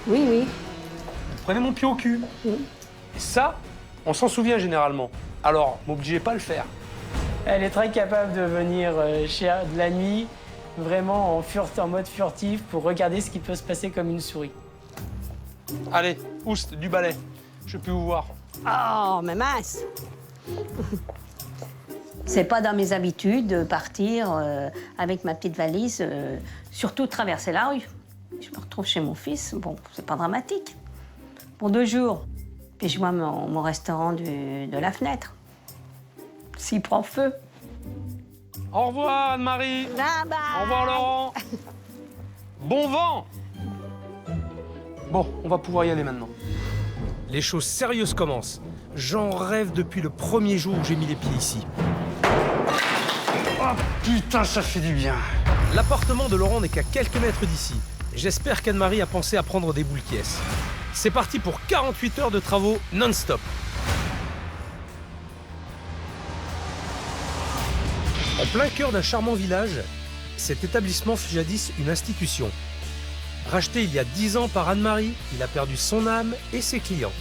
Oui, oui. Vous prenez mon pied au cul. Oui. Et ça, on s'en souvient généralement. Alors, m'obligez pas à le faire. Elle est très capable de venir de la nuit, vraiment en mode furtif, pour regarder ce qui peut se passer comme une souris. Allez, oust, du balai. Je peux vous voir. Oh, mais mince. C'est pas dans mes habitudes de partir avec ma petite valise, surtout traverser la rue. Je me retrouve chez mon fils, bon, c'est pas dramatique. Pour 2 jours. Puis je vois mon restaurant de la fenêtre. S'il prend feu. Au revoir, Anne-Marie. Bye bye. Au revoir, Laurent. Bon vent. Bon, on va pouvoir y aller maintenant. Les choses sérieuses commencent. J'en rêve depuis le premier jour où j'ai mis les pieds ici. Oh putain, ça fait du bien. L'appartement de Laurent n'est qu'à quelques mètres d'ici. J'espère qu'Anne-Marie a pensé à prendre des boules caisses. C'est parti pour 48 heures de travaux non-stop. En plein cœur d'un charmant village, cet établissement fut jadis une institution. Racheté il y a 10 ans par Anne-Marie, il a perdu son âme et ses clients.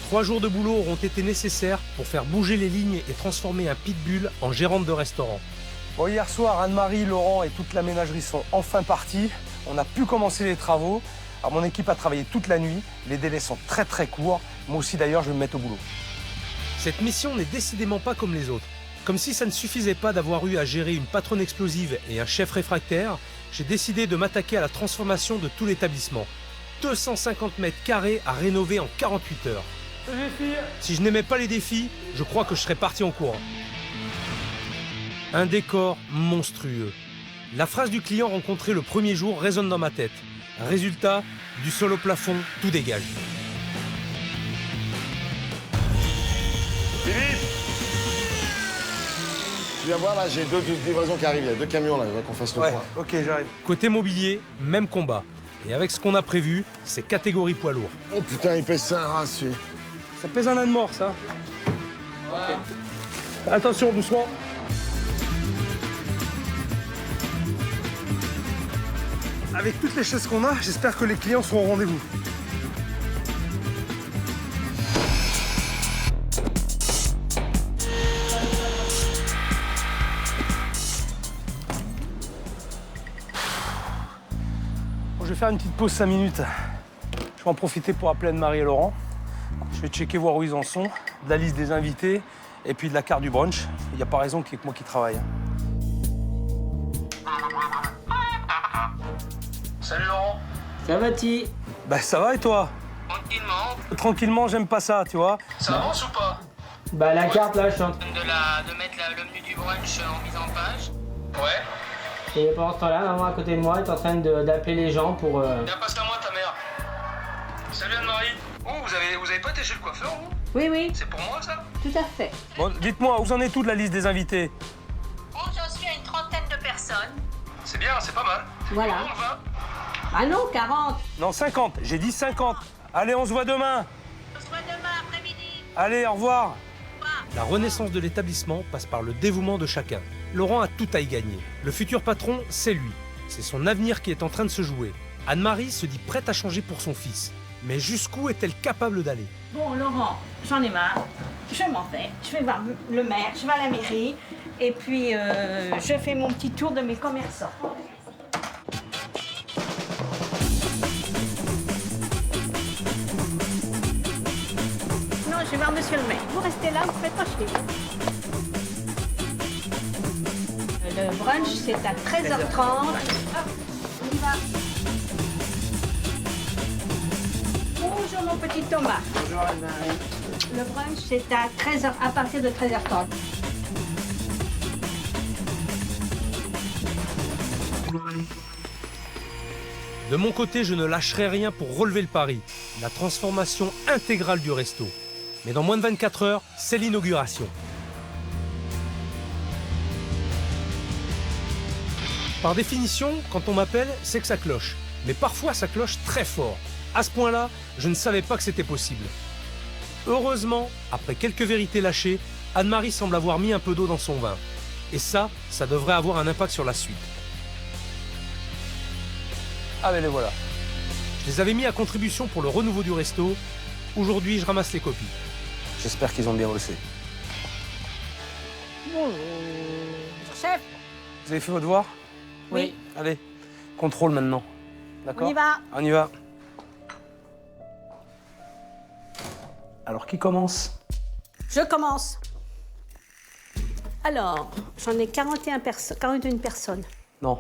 3 jours de boulot auront été nécessaires pour faire bouger les lignes et transformer un pitbull en gérante de restaurant. Bon, hier soir, Anne-Marie, Laurent et toute la ménagerie sont enfin partis. On a pu commencer les travaux. Alors, mon équipe a travaillé toute la nuit. Les délais sont très très courts. Moi aussi, d'ailleurs, je vais me mettre au boulot. Cette mission n'est décidément pas comme les autres. Comme si ça ne suffisait pas d'avoir eu à gérer une patronne explosive et un chef réfractaire, j'ai décidé de m'attaquer à la transformation de tout l'établissement. 250 mètres carrés à rénover en 48 heures. Si je n'aimais pas les défis, je crois que je serais parti en courant. Un décor monstrueux. La phrase du client rencontré le premier jour résonne dans ma tête. Résultat, du sol au plafond, tout dégage. Philippe! Tu viens voir là, j'ai 2 livraisons qui arrivent, il y a 2 camions là, il va qu'on fasse le point. Ok, j'arrive. Côté mobilier, même combat. Et avec ce qu'on a prévu, c'est catégorie poids lourd. Oh putain, il pèse ça un rat, celui. Ça pèse un âne mort, ça. Okay. Attention, doucement. Avec toutes les chaises qu'on a, j'espère que les clients seront au rendez-vous. Bon, je vais faire une petite pause 5 minutes. Je vais en profiter pour appeler Anne-Marie et Laurent. Je vais checker, voir où ils en sont, de la liste des invités et puis de la carte du brunch. Il n'y a pas raison qu'il y ait que moi qui travaille. Salut Laurent. Ça va-t-il? Bah ça va et toi? Tranquillement. Tranquillement, j'aime pas ça, tu vois. Ça avance ou pas? Bah la carte là, je suis en train De mettre le menu du brunch en mise en page. Ouais. Et pendant ce temps-là, maman à côté de moi est en train d'appeler les gens pour... Viens, passe-la moi ta mère. Salut Anne-Marie. Oh, vous avez pas été chez le coiffeur, vous? Oui, oui. C'est pour moi, ça? Tout à fait. Bon, dites-moi, où en est tout de la liste des invités? Bon, j'en suis à une trentaine de personnes. C'est bien, c'est pas mal. Voilà. Bon, on va. Ah non, 40. Non, 50. J'ai dit 50. Allez, on se voit demain. On se voit demain après-midi. Allez, au revoir. La renaissance de l'établissement passe par le dévouement de chacun. Laurent a tout à y gagner. Le futur patron, c'est lui. C'est son avenir qui est en train de se jouer. Anne-Marie se dit prête à changer pour son fils. Mais jusqu'où est-elle capable d'aller? Bon, Laurent, j'en ai marre. Je m'en vais. Je vais voir le maire, je vais à la mairie. Et puis, je fais mon petit tour de mes commerçants. Non, je vais voir monsieur le maire. Vous restez là, vous ne faites pas chier. Le brunch, c'est à 13h30. Hop, on y va. Bonjour, mon petit Thomas. Bonjour, Anne-Marie. Le brunch, c'est à 13h, à partir de 13h30. De mon côté, je ne lâcherai rien pour relever le pari. La transformation intégrale du resto. Mais dans moins de 24 heures, c'est l'inauguration. Par définition, quand on m'appelle, c'est que ça cloche. Mais parfois, ça cloche très fort. À ce point-là, je ne savais pas que c'était possible. Heureusement, après quelques vérités lâchées, Anne-Marie semble avoir mis un peu d'eau dans son vin. Et ça devrait avoir un impact sur la suite. Ah ben les voilà. Je les avais mis à contribution pour le renouveau du resto. Aujourd'hui, je ramasse les copies. J'espère qu'ils ont bien bossé. Bonjour. Chef. Vous avez fait vos devoirs? Oui. Allez, contrôle maintenant. D'accord? On y va. On y va. Alors, qui commence? Je commence. Alors, j'en ai 41 personnes. Non,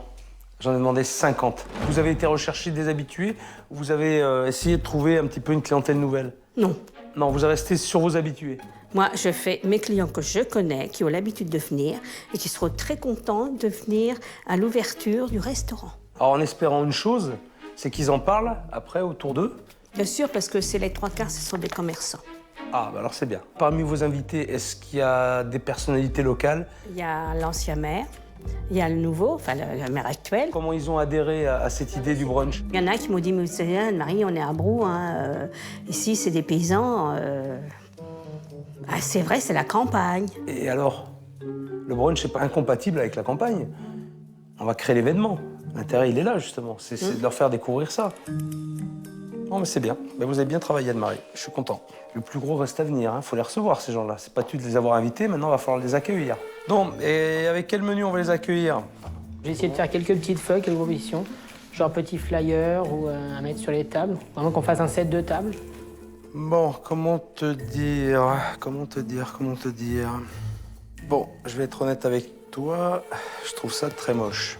j'en ai demandé 50. Vous avez été rechercher des habitués ou vous avez essayé de trouver un petit peu une clientèle nouvelle? Non. Non, vous êtes resté sur vos habitués. Moi, je fais mes clients que je connais, qui ont l'habitude de venir et qui seront très contents de venir à l'ouverture du restaurant. Alors, en espérant une chose, c'est qu'ils en parlent après autour d'eux. Bien sûr, parce que c'est les 3/4, ce sont des commerçants. Ah, bah alors c'est bien. Parmi vos invités, est-ce qu'il y a des personnalités locales? Il y a l'ancien maire, il y a le nouveau, enfin le maire actuel. Comment ils ont adhéré à cette idée du brunch? Il y en a qui m'ont dit, mais vous savez, Anne-Marie, on est à Brou, hein, ici c'est des paysans. Ah, c'est vrai, c'est la campagne. Et alors? Le brunch n'est pas incompatible avec la campagne. On va créer l'événement. L'intérêt, il est là, justement. C'est de leur faire découvrir ça. Non, mais c'est bien. Mais vous avez bien travaillé, Anne-Marie. Je suis content. Le plus gros reste à venir. Faut les recevoir, ces gens-là. C'est pas tout de les avoir invités. Maintenant, il va falloir les accueillir. Bon, et avec quel menu on va les accueillir? J'ai essayé de faire quelques petites feuilles, quelques propositions. Genre petit flyer ou à mettre sur les tables. Vraiment qu'on fasse un set de tables. Bon, comment te dire? Bon, je vais être honnête avec toi. Je trouve ça très moche.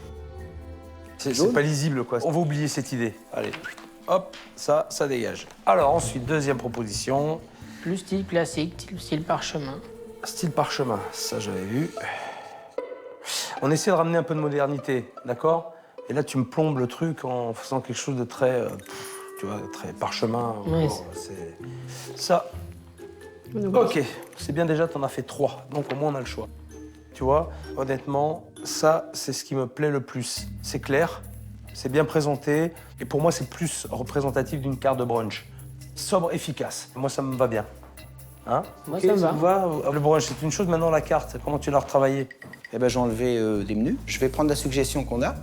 C'est pas lisible, quoi. On va oublier cette idée. Allez, hop, ça dégage. Alors, ensuite, deuxième proposition. Plus style classique, style parchemin. Style parchemin, ça j'avais vu. On essaie de ramener un peu de modernité, d'accord? Et là, tu me plombes le truc en faisant quelque chose de très, tu vois, très parchemin. Ouais, c'est ça. Ok, c'est bien déjà, t'en as fait 3, donc au moins on a le choix. Tu vois, honnêtement, ça, c'est ce qui me plaît le plus. C'est clair, c'est bien présenté, et pour moi, c'est plus représentatif d'une carte de brunch. Sobre, efficace. Moi, ça me va bien. Hein? Moi, Ok, ça me va. te va? Le brunch, c'est une chose. Maintenant, la carte, comment tu l'as retravaillée? Eh ben, j'ai enlevé des menus. Je vais prendre la suggestion qu'on a,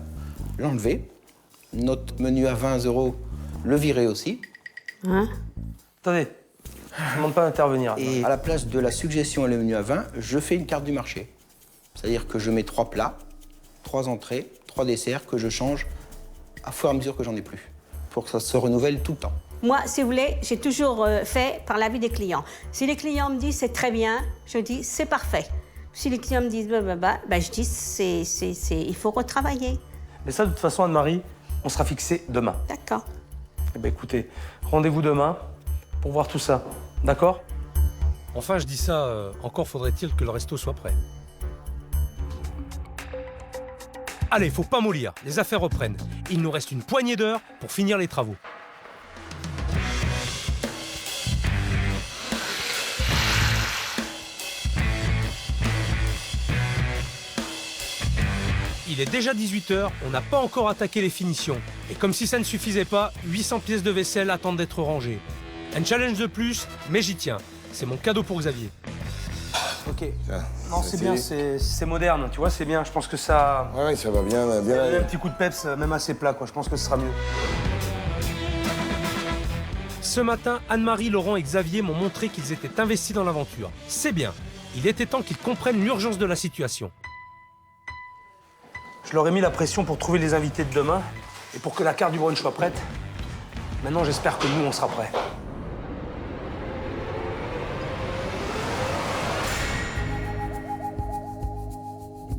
l'enlever. Notre menu à 20 €, le virer aussi. Hein? Attendez, je ne demande pas d'intervenir. Et à la place de la suggestion et le menu à 20, je fais une carte du marché. C'est-à-dire que je mets 3 plats, 3 entrées, 3 desserts que je change à fur et à mesure que j'en ai plus, pour que ça se renouvelle tout le temps. Moi, si vous voulez, j'ai toujours fait par l'avis des clients. Si les clients me disent c'est très bien, je dis c'est parfait. Si les clients me disent je dis il faut retravailler. Mais ça, de toute façon, Anne-Marie, on sera fixé demain. D'accord. Eh bien, écoutez, rendez-vous demain pour voir tout ça. D'accord? Enfin, je dis ça, encore faudrait-il que le resto soit prêt. Allez, faut pas mollir, les affaires reprennent. Il nous reste une poignée d'heures pour finir les travaux. il est déjà 18h, on n'a pas encore attaqué les finitions. Et comme si ça ne suffisait pas, 800 pièces de vaisselle attendent d'être rangées. Un challenge de plus, mais j'y tiens. C'est mon cadeau pour Xavier. Ok. Non, c'est bien, c'est moderne, tu vois, c'est bien. Je pense que ça... Ouais, ça va bien. Un petit coup de peps, même assez plat, quoi. Je pense que ce sera mieux. Ce matin, Anne-Marie, Laurent et Xavier m'ont montré qu'ils étaient investis dans l'aventure. C'est bien. Il était temps qu'ils comprennent l'urgence de la situation. Je leur ai mis la pression pour trouver les invités de demain et pour que la carte du brunch soit prête. Maintenant, j'espère que nous, on sera prêts.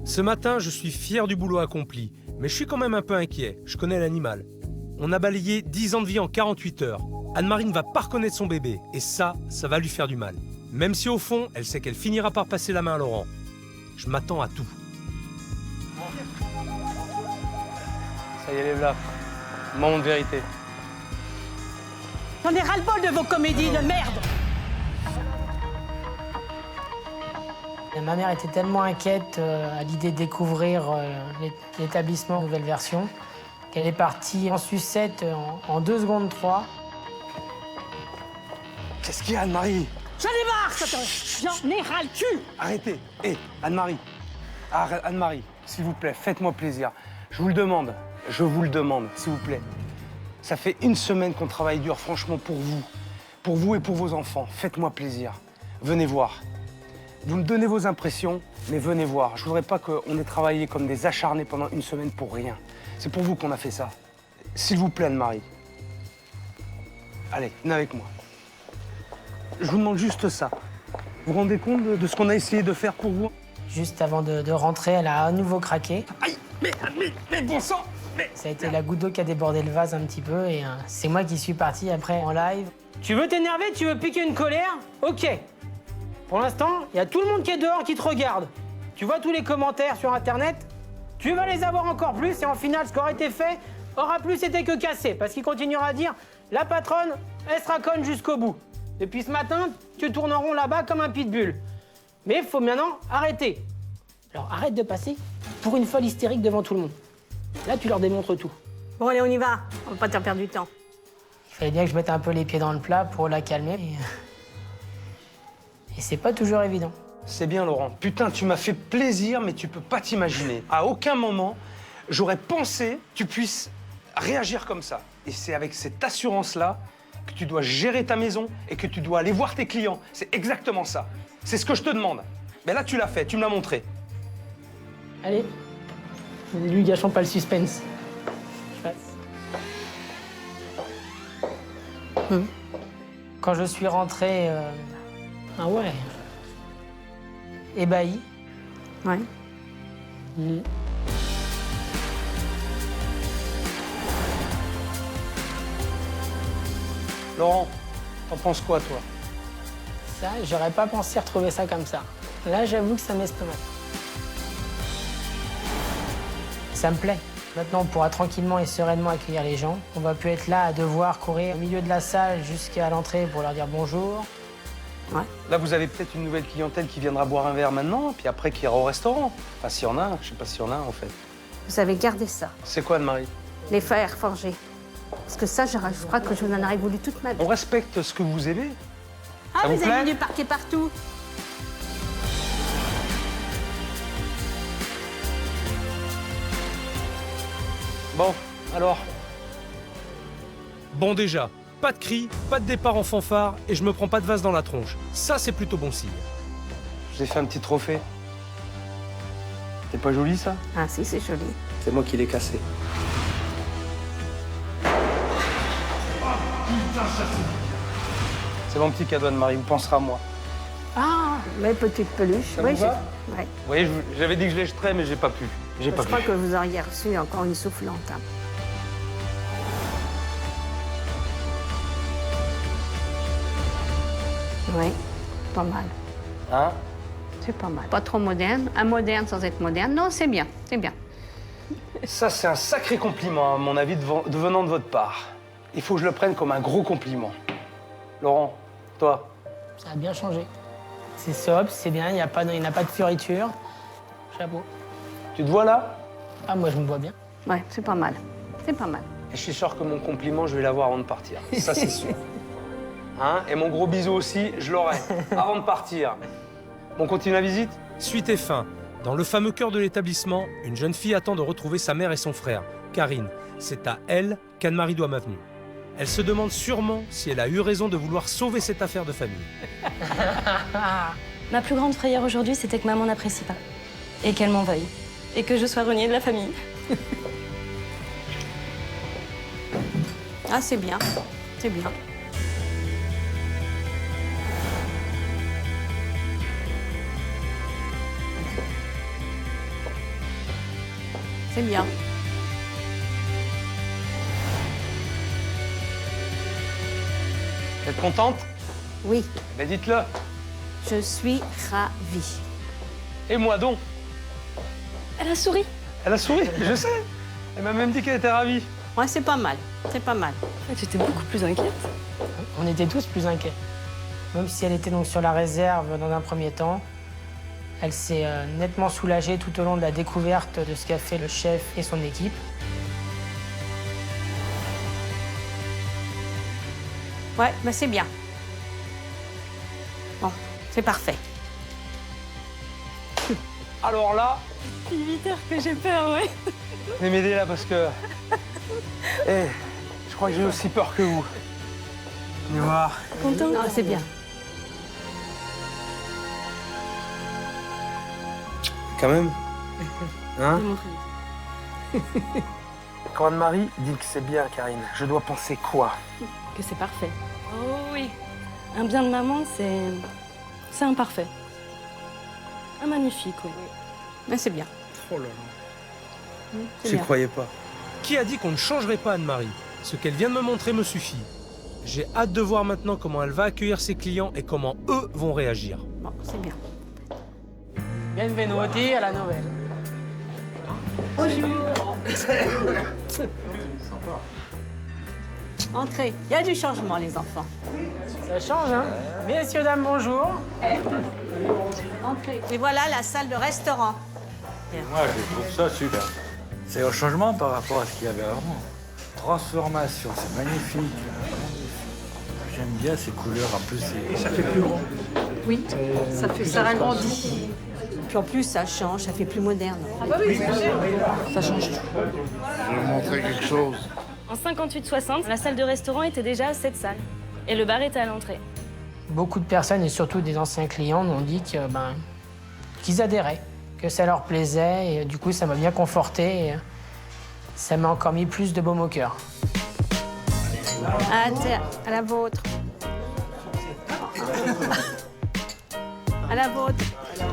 Ce matin, je suis fier du boulot accompli, mais je suis quand même un peu inquiet. Je connais l'animal. On a balayé 10 ans de vie en 48 heures. Anne-Marie ne va pas reconnaître son bébé, et ça va lui faire du mal. Même si au fond, elle sait qu'elle finira par passer la main à Laurent. Je m'attends à tout. Ça y est, lève là. Moment de vérité. J'en ai ras-le-bol de vos comédies de merde. Et ma mère était tellement inquiète à l'idée de découvrir l'établissement Nouvelle Version qu'elle est partie en sucette en 2 secondes 3. Qu'est-ce qu'il y a, Anne-Marie? J'en ai marre, j'en ai ras le cul. Arrêtez. Hé, Anne-Marie. Anne-Marie, s'il vous plaît, faites-moi plaisir. Je vous le demande, s'il vous plaît. Ça fait 1 semaine qu'on travaille dur, franchement, pour vous et pour vos enfants. Faites-moi plaisir. Venez voir. Vous me donnez vos impressions, mais venez voir. Je voudrais pas qu'on ait travaillé comme des acharnés pendant 1 semaine pour rien. C'est pour vous qu'on a fait ça. S'il vous plaît, Anne-Marie. Allez, venez avec moi. Je vous demande juste ça. Vous vous rendez compte de ce qu'on a essayé de faire pour vous? Juste avant de rentrer, elle a à nouveau craqué. Aïe, mais bon sang, Ça a été la goutte d'eau qui a débordé le vase un petit peu et c'est moi qui suis parti après en live. Tu veux t'énerver, tu veux piquer une colère? Ok. Pour l'instant, il y a tout le monde qui est dehors qui te regarde. Tu vois tous les commentaires sur Internet? Tu vas les avoir encore plus et en final, ce qui aura été fait aura plus été que cassé. Parce qu'il continuera à dire « La patronne, elle sera conne jusqu'au bout ». Depuis ce matin, tu tournes en rond là-bas comme un pitbull. Mais il faut maintenant arrêter. Alors arrête de passer pour une folle hystérique devant tout le monde. Là, tu leur démontres tout. Bon, allez, on y va. On va pas te faire perdre du temps. Il fallait bien que je mette un peu les pieds dans le plat pour la calmer. Et c'est pas toujours évident. C'est bien, Laurent. Putain, tu m'as fait plaisir, mais tu peux pas t'imaginer. À aucun moment, j'aurais pensé que tu puisses réagir comme ça. Et c'est avec cette assurance-là que tu dois gérer ta maison et que tu dois aller voir tes clients. C'est exactement ça. C'est ce que je te demande. Mais là, tu l'as fait, tu me l'as montré. Allez, ne lui gâchons pas le suspense. Je passe. Quand je suis rentré, ah ouais, ébahi. Ouais. Laurent, t'en penses quoi, toi? Ça, j'aurais pas pensé retrouver ça comme ça. Là, j'avoue que ça m'estomac. Ça me plaît. Maintenant, on pourra tranquillement et sereinement accueillir les gens. On va plus être là à devoir courir au milieu de la salle jusqu'à l'entrée pour leur dire bonjour. Ouais. Là, vous avez peut-être une nouvelle clientèle qui viendra boire un verre maintenant, puis après qui ira au restaurant. Enfin, s'il y en a, je sais pas s'il y en a, en fait. Vous avez gardé ça, C'est quoi, Anne-Marie? les fers forgés. Parce que ça, je crois que je vous en aurais voulu toute ma vie. On respecte ce que vous aimez. Ah, Ça vous vous plaît? avez mis du parquet partout. Bon, alors, Bon déjà, pas de cris, pas de départ en fanfare et je me prends pas de vase dans la tronche. Ça, c'est plutôt bon signe. je vous ai fait un petit trophée. C'est pas joli, ça? Ah si, c'est joli. C'est moi qui l'ai cassé. C'est mon petit cadeau, Anne-Marie, vous penserez à moi. Ah, mes petites peluches. Ça Oui, vous va? ouais. Vous voyez, j'avais dit que je les jeterais, mais j'ai pas pu. Je crois que vous auriez reçu encore une soufflante. Hein. Oui, pas mal. Hein? C'est pas mal. Pas trop moderne. Un moderne sans être moderne. Non, c'est bien, c'est bien. Ça, c'est un sacré compliment, à mon avis, venant de votre part. Il faut que je le prenne comme un gros compliment. Laurent, toi? Ça a bien changé. C'est sobre, c'est bien, il n'y a pas de fioriture. Chapeau. Tu te vois là? Ah, moi, je me vois bien. Ouais, c'est pas mal. C'est pas mal. Et je suis sûr que mon compliment, je vais l'avoir avant de partir. Ça, c'est sûr. Hein? Et mon gros bisou aussi, je l'aurai avant de partir. On continue la visite? Suite et fin. Dans le fameux cœur de l'établissement, une jeune fille attend de retrouver sa mère et son frère, Karine. C'est à elle qu'Anne-Marie doit m'avenir. Elle se demande sûrement si elle a eu raison de vouloir sauver cette affaire de famille. Ma plus grande frayeur aujourd'hui, c'était que maman n'apprécie pas. Et qu'elle m'en veuille. Et que je sois reniée de la famille. Ah, c'est bien. C'est bien. C'est bien. Vous êtes contente? Oui. Ben dites-le. Je suis ravie. Et moi donc? Elle a souri. Elle a souri, je sais. Elle m'a même dit qu'elle était ravie. Ouais, c'est pas mal. C'est pas mal. J'étais beaucoup plus inquiète. On était tous plus inquiets. Même si elle était donc sur la réserve dans un premier temps, elle s'est nettement soulagée tout au long de la découverte de ce qu'a fait le chef et son équipe. Ouais, ben c'est bien. Bon, c'est parfait. Alors là, Vite que j'ai peur, ouais. venez m'aider là parce que... Eh, je crois que j'ai aussi peur que vous. Venez voir. Content? Ah, c'est bien. Quand même. Hein? Quand Anne-Marie dit que c'est bien, Karine, je dois penser quoi? Que c'est parfait. Oh oui. Un bien de maman, c'est un parfait. Un magnifique, oui. Mais c'est bien. Oh là là. C'est J'y bien. croyais pas. Qui a dit qu'on ne changerait pas Anne-Marie? Ce qu'elle vient de me montrer me suffit. J'ai hâte de voir maintenant comment elle va accueillir ses clients et comment eux vont réagir. Bon, c'est bien. Benvenuti à la nouvelle. Entrez. Il y a du changement, les enfants. Ça change, hein? Messieurs, dames, bonjour. Entrez. Et voilà la salle de restaurant. Moi, je trouve ça super. C'est un changement par rapport à ce qu'il y avait avant. Transformation, c'est magnifique. J'aime bien ces couleurs, en plus. Ça fait plus grand. Oui, ça ragrandit. Puis en plus, ça change, ça fait plus moderne. Ah bah oui, ça change tout. Je vais vous montrer quelque chose. En 58-60, la salle de restaurant était déjà à cette salle. Et le bar était à l'entrée. Beaucoup de personnes, et surtout des anciens clients, m'ont dit que, qu'ils adhéraient, que ça leur plaisait, et du coup, ça m'a bien conforté, et ça m'a encore mis plus de baume au cœur. À la vôtre. À la vôtre.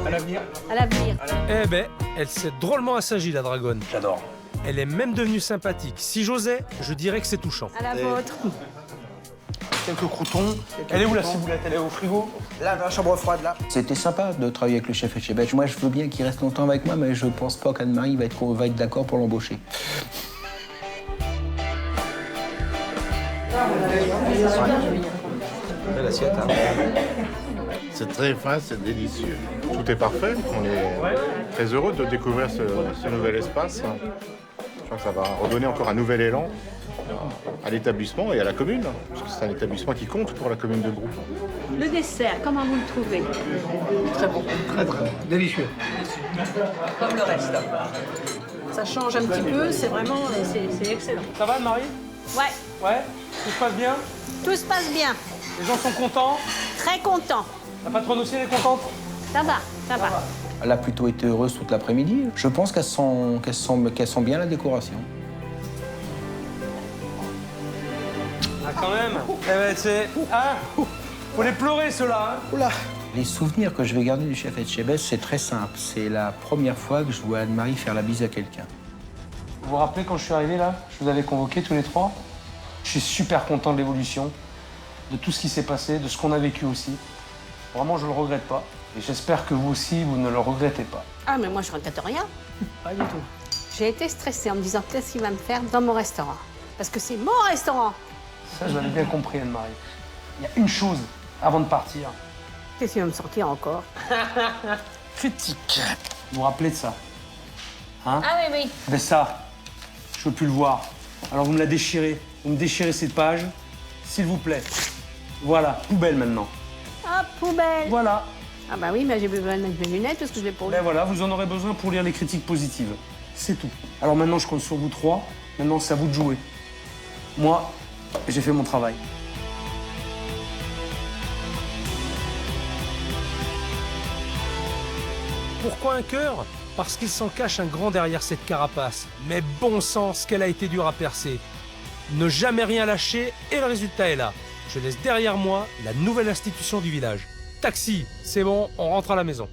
À l'avenir. À l'avenir. Eh ben, elle s'est drôlement assagie, la dragonne. J'adore. Elle est même devenue sympathique. Si j'osais, je dirais que c'est touchant. À la vôtre. Quelques croutons. Elle est où la ciboulette? Elle est au frigo? Là, dans la chambre froide, là. C'était sympa de travailler avec le chef Etchebest. Moi, je veux bien qu'il reste longtemps avec moi, mais je pense pas qu'Anne-Marie va être d'accord pour l'embaucher. Belle assiette, hein. C'est très fin, c'est délicieux. Tout est parfait. On est très heureux de découvrir ce nouvel espace. Je crois que ça va redonner encore un nouvel élan à l'établissement et à la commune, parce que c'est un établissement qui compte pour la commune de Brou. Le dessert, comment vous le trouvez? Très bon. Très très bon. Délicieux. Comme le reste. Ça change un petit peu, c'est vraiment, c'est excellent. Ça va, Anne-Marie? Ouais, Ouais? Tout se passe bien? tout se passe bien. Les gens sont contents? Très content. La patronne aussi, elle est contente? Ça va, ça va. Elle a plutôt été heureuse toute l'après-midi. Je pense qu'elle sent bien la décoration. Ah, quand même. Eh ben, c'est... Hein? Faut les pleurer, ceux-là, hein? Oula. Les souvenirs que je vais garder du chef Etchebest, c'est très simple. C'est la première fois que je vois Anne-Marie faire la bise à quelqu'un. Vous vous rappelez quand je suis arrivé, là? Je vous avais convoqués tous les trois. Je suis super content de l'évolution, de tout ce qui s'est passé, de ce qu'on a vécu aussi. Vraiment, je le regrette pas. Et j'espère que vous aussi, vous ne le regrettez pas. Ah, mais moi, je regrette rien. Pas du tout. J'ai été stressée en me disant qu'est-ce qu'il va me faire dans mon restaurant. Parce que c'est mon restaurant. Ça, je l'avais bien compris, Anne-Marie. Il y a une chose avant de partir. Qu'est-ce qu'il va me sortir encore? Critique. Vous vous rappelez de ça? Hein? Ah oui, oui. Ben ça, je peux plus le voir. Alors vous me la déchirez. Vous me déchirez cette page, s'il vous plaît. Voilà, poubelle maintenant. Ah, poubelle. Voilà. Ah bah oui, mais j'ai besoin de mettre mes lunettes parce que je l'ai pas lu. Ben voilà, vous en aurez besoin pour lire les critiques positives. C'est tout. Alors maintenant, je compte sur vous trois. Maintenant, c'est à vous de jouer. Moi, j'ai fait mon travail. Pourquoi un cœur? Parce qu'il s'en cache un grand derrière cette carapace. Mais bon sang, ce qu'elle a été dure à percer. Ne jamais rien lâcher et le résultat est là. Je laisse derrière moi la nouvelle institution du village. Taxi, c'est bon, on rentre à la maison.